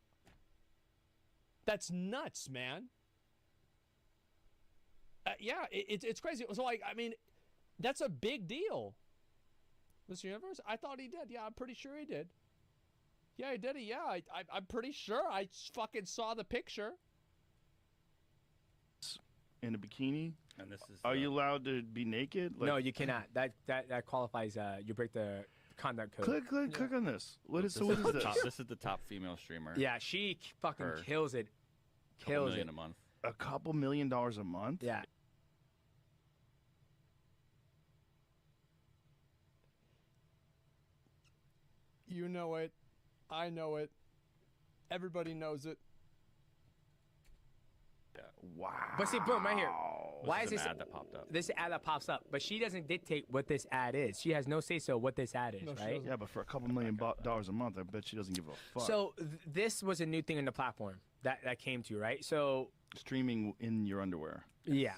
That's nuts, man. Yeah, it's crazy. So, like, I mean, that's a big deal. Mr. Universe? I thought he did. Yeah, I'm pretty sure he did. Yeah, he did it. Yeah, I'm pretty sure. I fucking saw the picture. In a bikini. And this is. Are you allowed to be naked? No, you cannot. That qualifies. You break the conduct code. Click on this. What is This what is this? This is the top female streamer. Yeah, she fucking Her. kills it. Couple Kills million it. a month. A couple $1 million a month. Yeah. You know it. I know it. Everybody knows it. Wow. But see, boom, right here. Why is This this is an ad that popped up. This ad that pops up, but she doesn't dictate what this ad is. She has no say so what this ad is, No, she right? doesn't. Yeah, but for a couple $1 million a month, I bet she doesn't give a fuck. So this was a new thing in the platform that came to, right? So streaming in your underwear. yeah.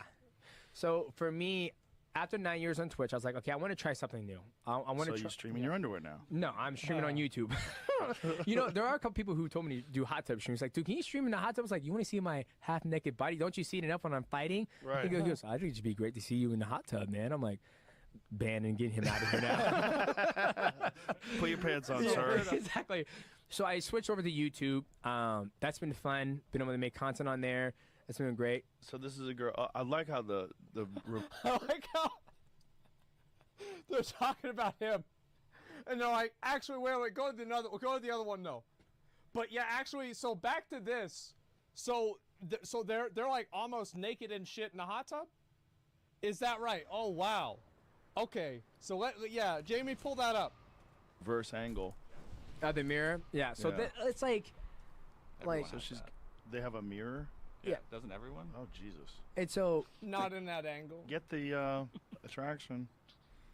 So for me, after 9 years on Twitch, I was like, okay, I want to try something new. I want to So try. you stream in your underwear now. No, I'm streaming on YouTube. There are a couple people who told me to do hot tub streams. Like, dude, can you stream in the hot tub? I was like, you want to see my half-naked body? Don't you see it enough when I'm fighting? Right. He goes, I think it'd be great to see you in the hot tub, man. I'm like, banning, getting him out of here now. Put your pants on, Yeah, sir. exactly. So I switched over to YouTube. That's been fun. Been able to make content on there. That's been great. So this is a girl. I like how the I like how they're talking about him, and they're like, actually, wait, go to the other one, no. But yeah, actually, so back to this. So they're like almost naked and shit in the hot tub. Is that right? Oh wow. Okay. So Jamie, pull that up. verse angle. The mirror. Yeah. So Yeah. it's like So they have a mirror. Yeah. Doesn't everyone? Oh Jesus. and so Not in that angle. Get the attraction.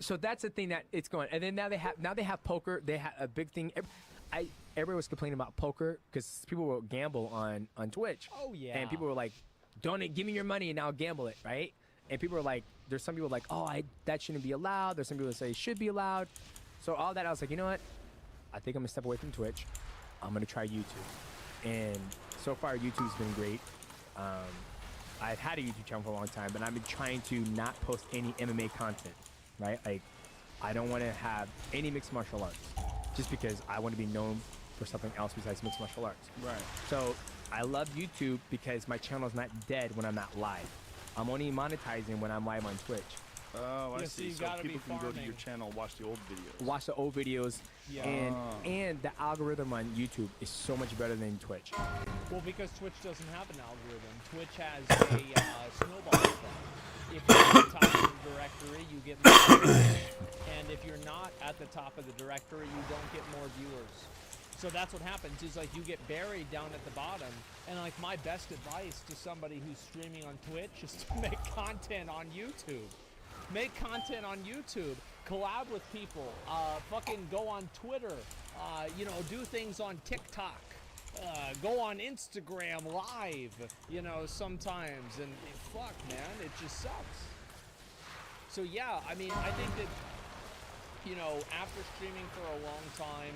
So that's the thing that it's going. And then now they have poker. They have a big thing. Everybody was complaining about poker because people will gamble on Twitch. Oh yeah. And people were like, "Donate, give me your money, and I'll gamble it." Right? And people were like, "There's some people like, oh, that shouldn't be allowed." There's some people that say it should be allowed. So all that, I was like, you know what? I think I'm gonna step away from Twitch. I'm gonna try YouTube. And so far, YouTube's been great. I've had a YouTube channel for a long time, but I've been trying to not post any MMA content. Right? Like, I don't want to have any mixed martial arts, just because I want to be known for something else besides mixed martial arts. Right. So I love YouTube because my channel is not dead when I'm not live. I'm only monetizing when I'm live on Twitch. Oh, I Yeah, so see. you So gotta people be can go to your farming. channel and watch the old videos. Watch the old videos, Yeah. and the algorithm on YouTube is so much better than Twitch. Well, because Twitch doesn't have an algorithm. Twitch has a snowball effect. If you're at the top of the directory, you get more viewers. And if you're not at the top of the directory, you don't get more viewers. So that's what happens, is like you get buried down at the bottom. And like my best advice to somebody who's streaming on Twitch is to make content on YouTube. Make content on YouTube. Collab with people. Fucking go on Twitter. You know, do things on TikTok. Go on Instagram Live, you know, sometimes, and fuck, man, it just sucks. So yeah, I mean, I think that, you know, after streaming for a long time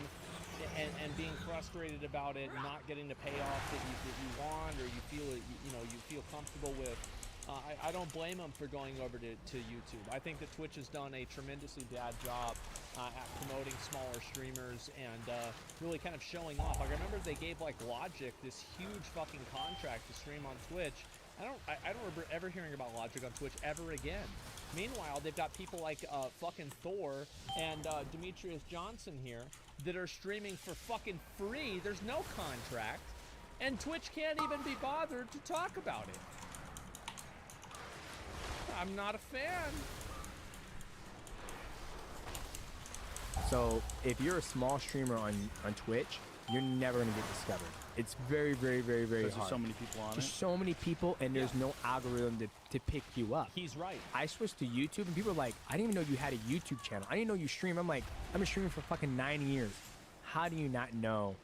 and being frustrated about it, not getting the payoff that you want, or you feel you feel comfortable with, I don't blame them for going over to YouTube. I think that Twitch has done a tremendously bad job at promoting smaller streamers and really kind of showing off. Like, I remember they gave like Logic this huge fucking contract to stream on Twitch. I don't remember ever hearing about Logic on Twitch ever again. Meanwhile, they've got people like fucking Thor and Demetrius Johnson here that are streaming for fucking free. There's no contract, and Twitch can't even be bothered to talk about it. I'm not a fan. So if you're a small streamer on Twitch, you're never gonna get discovered. It's very, very, very, very hard. There's so many people on There's it. so many people, and there's no algorithm to pick you up. He's right. I switched to YouTube, and people are like, I didn't even know you had a YouTube channel. I didn't know you stream. I'm like, I've been streaming for fucking 9 years. How do you not know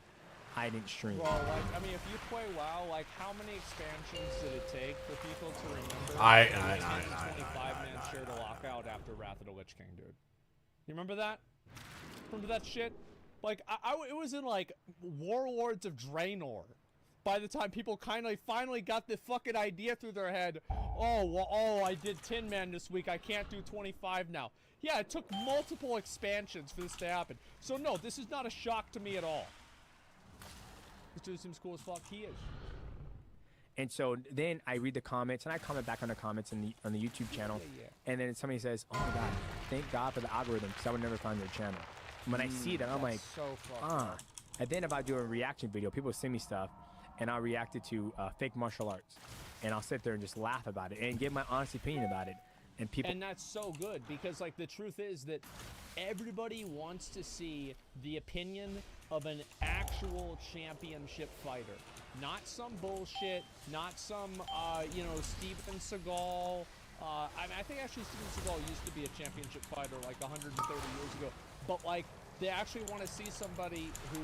I didn't stream? Well, like, I mean, if you play WoW, like, how many expansions did it take for people to remember? I 25-man share to lock out after Wrath of the Lich King, dude. You remember that? Remember that shit? Like, it was in, like, Warlords of Draenor. By the time people finally got the fucking idea through their head, oh, well, oh, I did 10-man this week, I can't do 25 now. Yeah, it took multiple expansions for this to happen. So, no, this is not a shock to me at all. This dude seems cool as fuck. He is. And so then I read the comments, and I comment back on the comments on the YouTube channel. Yeah. And then somebody says, "Oh my God, thank God for the algorithm, because I would never find your channel." And when I see that, I'm like, so fucked up. And then if I do a reaction video, people send me stuff, and I'll react it to fake martial arts, and I'll sit there and just laugh about it and give my honest opinion about it. And people. And that's so good, because like the truth is that everybody wants to see the opinion of an actual championship fighter, not some bullshit, not some you know, Steven Seagal. I mean, I think actually Steven Seagal used to be a championship fighter like 130 years ago, but like they actually want to see somebody who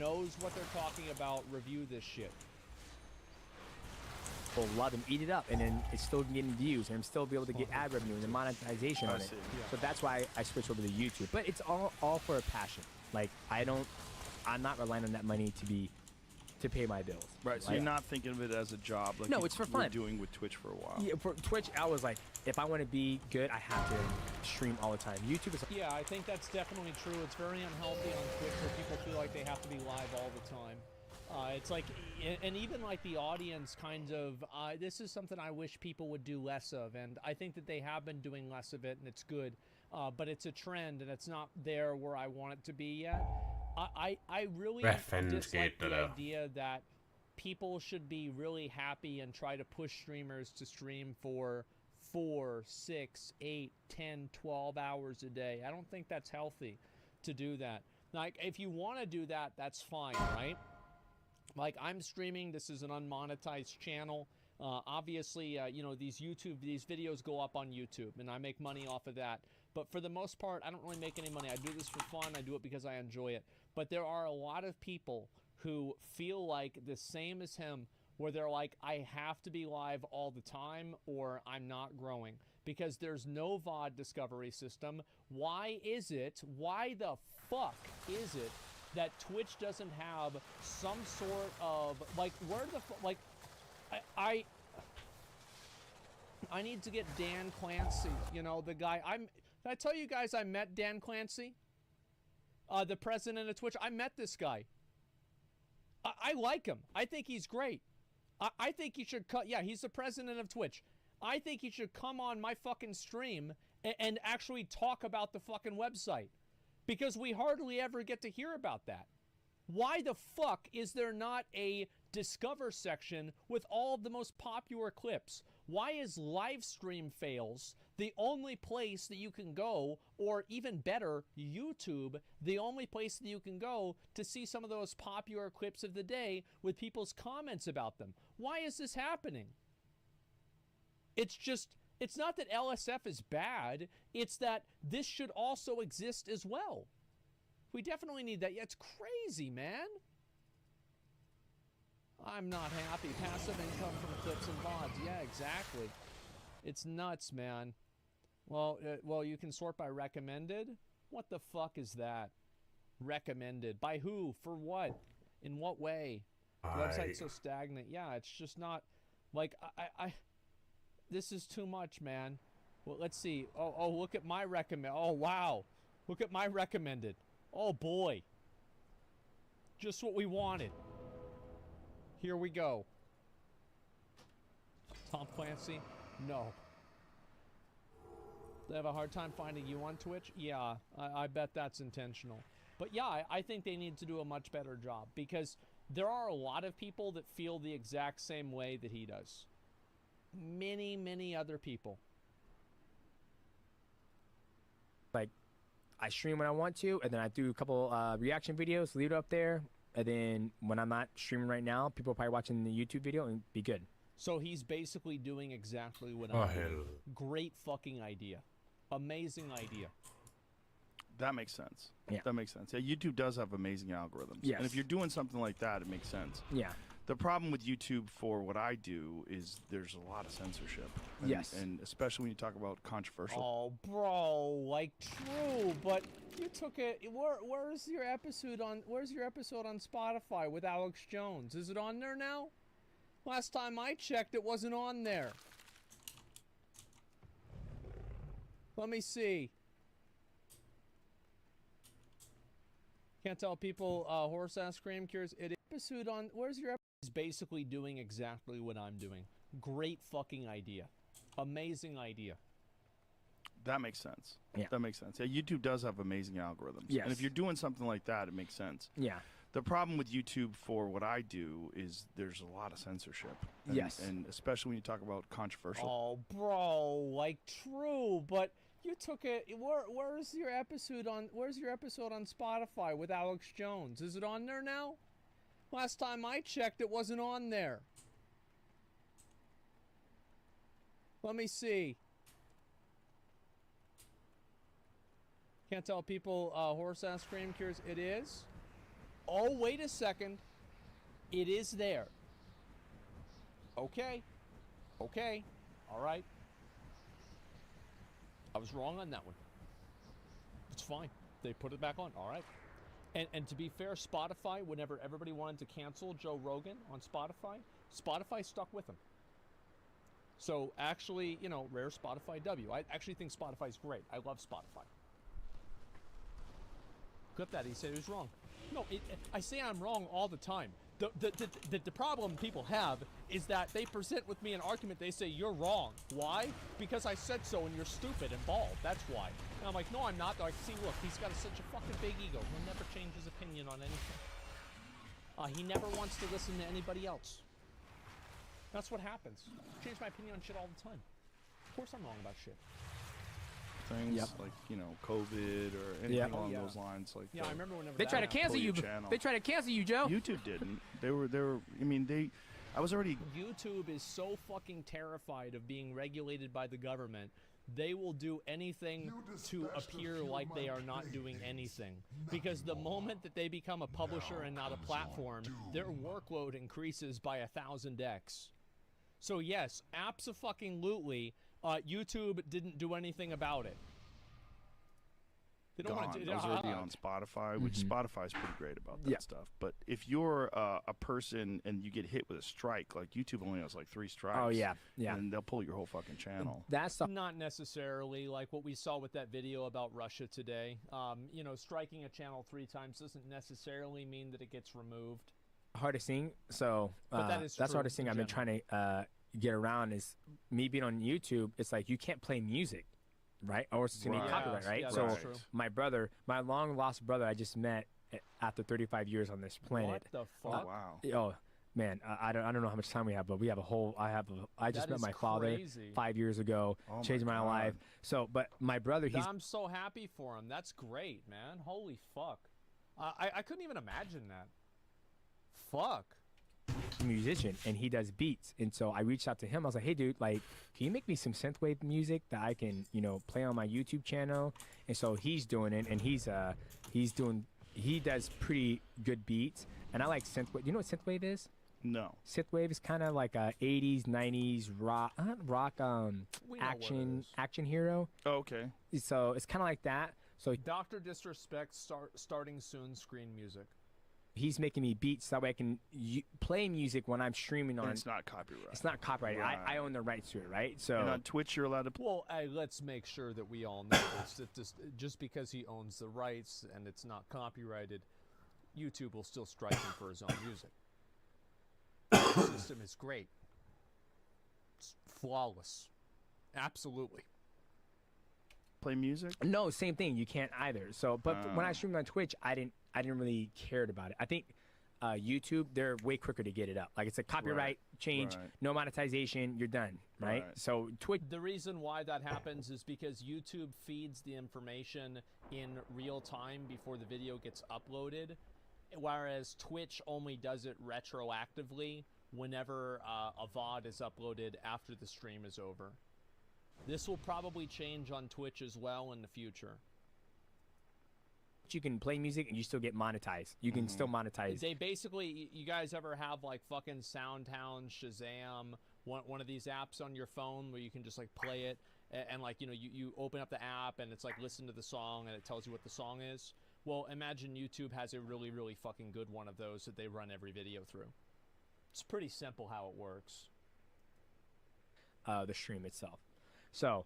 knows what they're talking about review this shit. People love and eat it up, and then it's still getting views, and I'm still be able to get ad revenue and the monetization on it. So that's why I switched over to YouTube. But it's all for a passion. Like I'm not relying on that money to pay my bills. Right. So you're not thinking of it as a job, like no, you it's for were fun. doing with Twitch for a while. Yeah, for Twitch, I was like, if I want to be good, I have to stream all the time. YouTube is. Yeah, I think that's definitely true. It's very unhealthy on Twitch where people feel like they have to be live all the time. It's like, and even like the audience kind of, this is something I wish people would do less of, and I think that they have been doing less of it, and it's good, but it's a trend, and it's not there where I want it to be yet. I really dislike the idea that people should be really happy and try to push streamers to stream for 4, 6, 8, 10, 12 hours a day. I don't think that's healthy to do that. Like, if you want to do that, that's fine, right? Like, I'm streaming, this is an unmonetized channel. Obviously, you know, these videos go up on YouTube, and I make money off of that. But for the most part, I don't really make any money. I do this for fun. I do it because I enjoy it. But there are a lot of people who feel like the same as him, where they're like, I have to be live all the time, or I'm not growing. Because there's no VOD discovery system. Why the fuck is it that Twitch doesn't have some sort of, like, I need to get Dan Clancy, you know, the guy, did I tell you guys I met Dan Clancy? The president of Twitch. I met this guy. I like him. I think he's great. I think he should he's the president of Twitch. I think he should come on my fucking stream and actually talk about the fucking website, because we hardly ever get to hear about that. Why the fuck is there not a Discover section with all of the most popular clips? Why is live stream fails the only place that you can go, or even better, YouTube, the only place that you can go to see some of those popular clips of the day with people's comments about them? Why is this happening? It's just, it's not that LSF is bad, it's that this should also exist as well. We definitely need that. Yeah, it's crazy, man. I'm not happy. Passive income from clips and VODs. Yeah, exactly. It's nuts, man. Well, you can sort by recommended? What the fuck is that? Recommended. By who? For what? In what way? The website's so stagnant. Yeah, it's just not... Like, this is too much, man. Well, let's see. Oh, look at my recommend. Oh, wow. Look at my recommended. Oh, boy. Just what we wanted. Here we go. Tom Clancy? No. They have a hard time finding you on Twitch? Yeah, I bet that's intentional. But yeah, I think they need to do a much better job, because there are a lot of people that feel the exact same way that he does. Many, many other people. Like, I stream when I want to, and then I do a couple reaction videos, leave it up there, and then when I'm not streaming right now, people are probably watching the YouTube video and be good. So he's basically doing exactly what I'm doing. Great fucking idea. Amazing idea. That makes sense. Yeah. That makes sense. Yeah, YouTube does have amazing algorithms. Yes. And if you're doing something like that, it makes sense. Yeah. The problem with YouTube for what I do is there's a lot of censorship. And, Yes. And especially when you talk about controversial. Oh, bro, like true, but you took it. Where's your episode on Spotify with Alex Jones? Is it on there now? Last time I checked, it wasn't on there. Let me see. Can't tell people horse ass cream cures. It episode on where's your episode? He's basically doing exactly what I'm doing. Great fucking idea. Amazing idea. That makes sense. Yeah. That makes sense. Yeah, YouTube does have amazing algorithms. Yes. And if you're doing something like that, it makes sense. Yeah. The problem with YouTube for what I do is there's a lot of censorship. And, Yes. And especially when you talk about controversial. Oh, bro, like true, but you took it. Where's your episode on Spotify with Alex Jones? Is it on there now? Last time I checked, it wasn't on there. Let me see. Can't tell people horse ass cream cures. It is. Oh, wait a second. It is there. Okay. Okay. All right. I was wrong on that one. It's fine. They put it back on. All right. And to be fair, Spotify, whenever everybody wanted to cancel Joe Rogan on Spotify, Spotify stuck with him. So actually, you know, rare Spotify W. I actually think Spotify's great. I love Spotify. Clip that. He said he was wrong. No, I say I'm wrong all the time. The problem people have is that they present with me an argument. They say, you're wrong. Why? Because I said so and you're stupid and bald. That's why. And I'm like, no, I'm not. They're like, see, look, he's got such a fucking big ego. He'll never change his opinion on anything. He never wants to listen to anybody else. That's what happens. I change my opinion on shit all the time. Of course I'm wrong about shit. Things like, you know, COVID or anything along those lines. Like I remember whenever they try to cancel you. They try to cancel you, Joe. YouTube didn't. They were. I mean, I was already. YouTube is so fucking terrified of being regulated by the government. They will do anything to appear like they are not doing anything. Because the moment that they become a publisher and not a platform, their workload increases by 1,000x. So yes, abso-fucking-lutely, YouTube didn't do anything about it. They don't want to do I was already on Spotify, which Spotify's pretty great about that stuff. But if you're a person and you get hit with a strike, like YouTube only has like 3 strikes. Oh, yeah. And they'll pull your whole fucking channel. That's not necessarily like what we saw with that video about Russia today. You know, striking a channel 3 times doesn't necessarily mean that it gets removed. Hardest thing. So But that is that's the true hardest thing in I've been trying to get around is me being on YouTube. It's like you can't play music. right? Or it's gonna be copyright, right? Yeah, so that's true. my brother, my long lost brother, I just met after 35 years on this planet. What the fuck? Oh man, I don't know how much time we have, but we have a whole. I just met my father 5 years ago, changed my life. So, but my brother, I'm so happy for him. That's great, man. Holy fuck. I couldn't even imagine that. Fuck. a musician and he does beats, and so I reached out to him. I was like, hey dude, like, can you make me some synthwave music that I can, you know, play on my YouTube channel? And so he's doing it, and he does pretty good beats, and I like synthwave. You know what synthwave is? No. Synthwave is kind of like a 80s, 90s rock action hero. Oh, okay. So it's kind of like that. So Dr. Disrespect starting soon screen music. He's making me beats so that way I can play music when I'm streaming on. And it's not copyright. It's not copyrighted. Right. I own the rights to it, right? So and on Twitch, you're allowed to. Well, hey, let's make sure that we all know this. That just because he owns the rights and it's not copyrighted, YouTube will still strike him for his own music. The system is great. It's flawless. Absolutely. Play music? No, same thing. You can't either. So, but when I streamed on Twitch, I didn't really cared about it. I think YouTube, they're way quicker to get it up. Like, it's a copyright change, no monetization, you're done, right? So Twitch. The reason why that happens is because YouTube feeds the information in real time before the video gets uploaded, whereas Twitch only does it retroactively whenever a VOD is uploaded after the stream is over. This will probably change on Twitch as well in the future. You can play music and you still get monetized. You can still monetize. They basically, you guys ever have like fucking Soundhound, Shazam, one of these apps on your phone where you can just like play it and like, you know, you open up the app and it's like listen to the song and it tells you what the song is? Well, imagine YouTube has a really, really fucking good one of those that they run every video through. It's pretty simple how it works. The stream itself. So,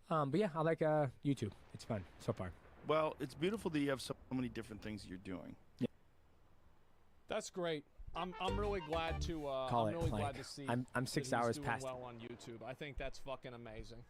but yeah, I like YouTube. It's fun so far. Well, it's beautiful that you have so many different things you're doing. Yeah. That's great. I'm really glad to glad to see. I'm 6 that he's hours doing past. well on YouTube. I think that's fucking amazing.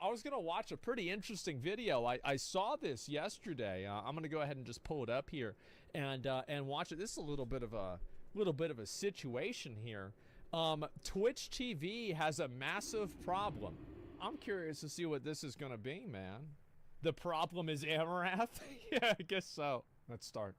I was going to watch a pretty interesting video. I saw this yesterday. I'm going to go ahead and just pull it up here and watch it. This is a little bit of a situation here. Twitch TV has a massive problem. I'm curious to see what this is going to be, man. The problem is Amarath? Yeah, I guess so. Let's start.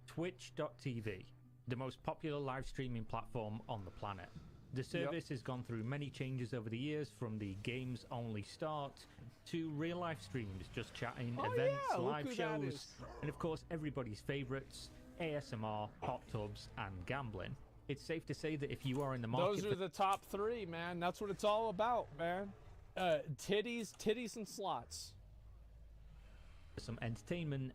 Twitch.tv, the most popular live streaming platform on the planet. The service has gone through many changes over the years, from the games-only start to real-life streams, just chatting, events, live shows, and of course everybody's favorites, ASMR, hot tubs, and gambling. It's safe to say that if you are in the market... Those are the top three, man. That's what it's all about, man. Titties and slots. For some entertainment,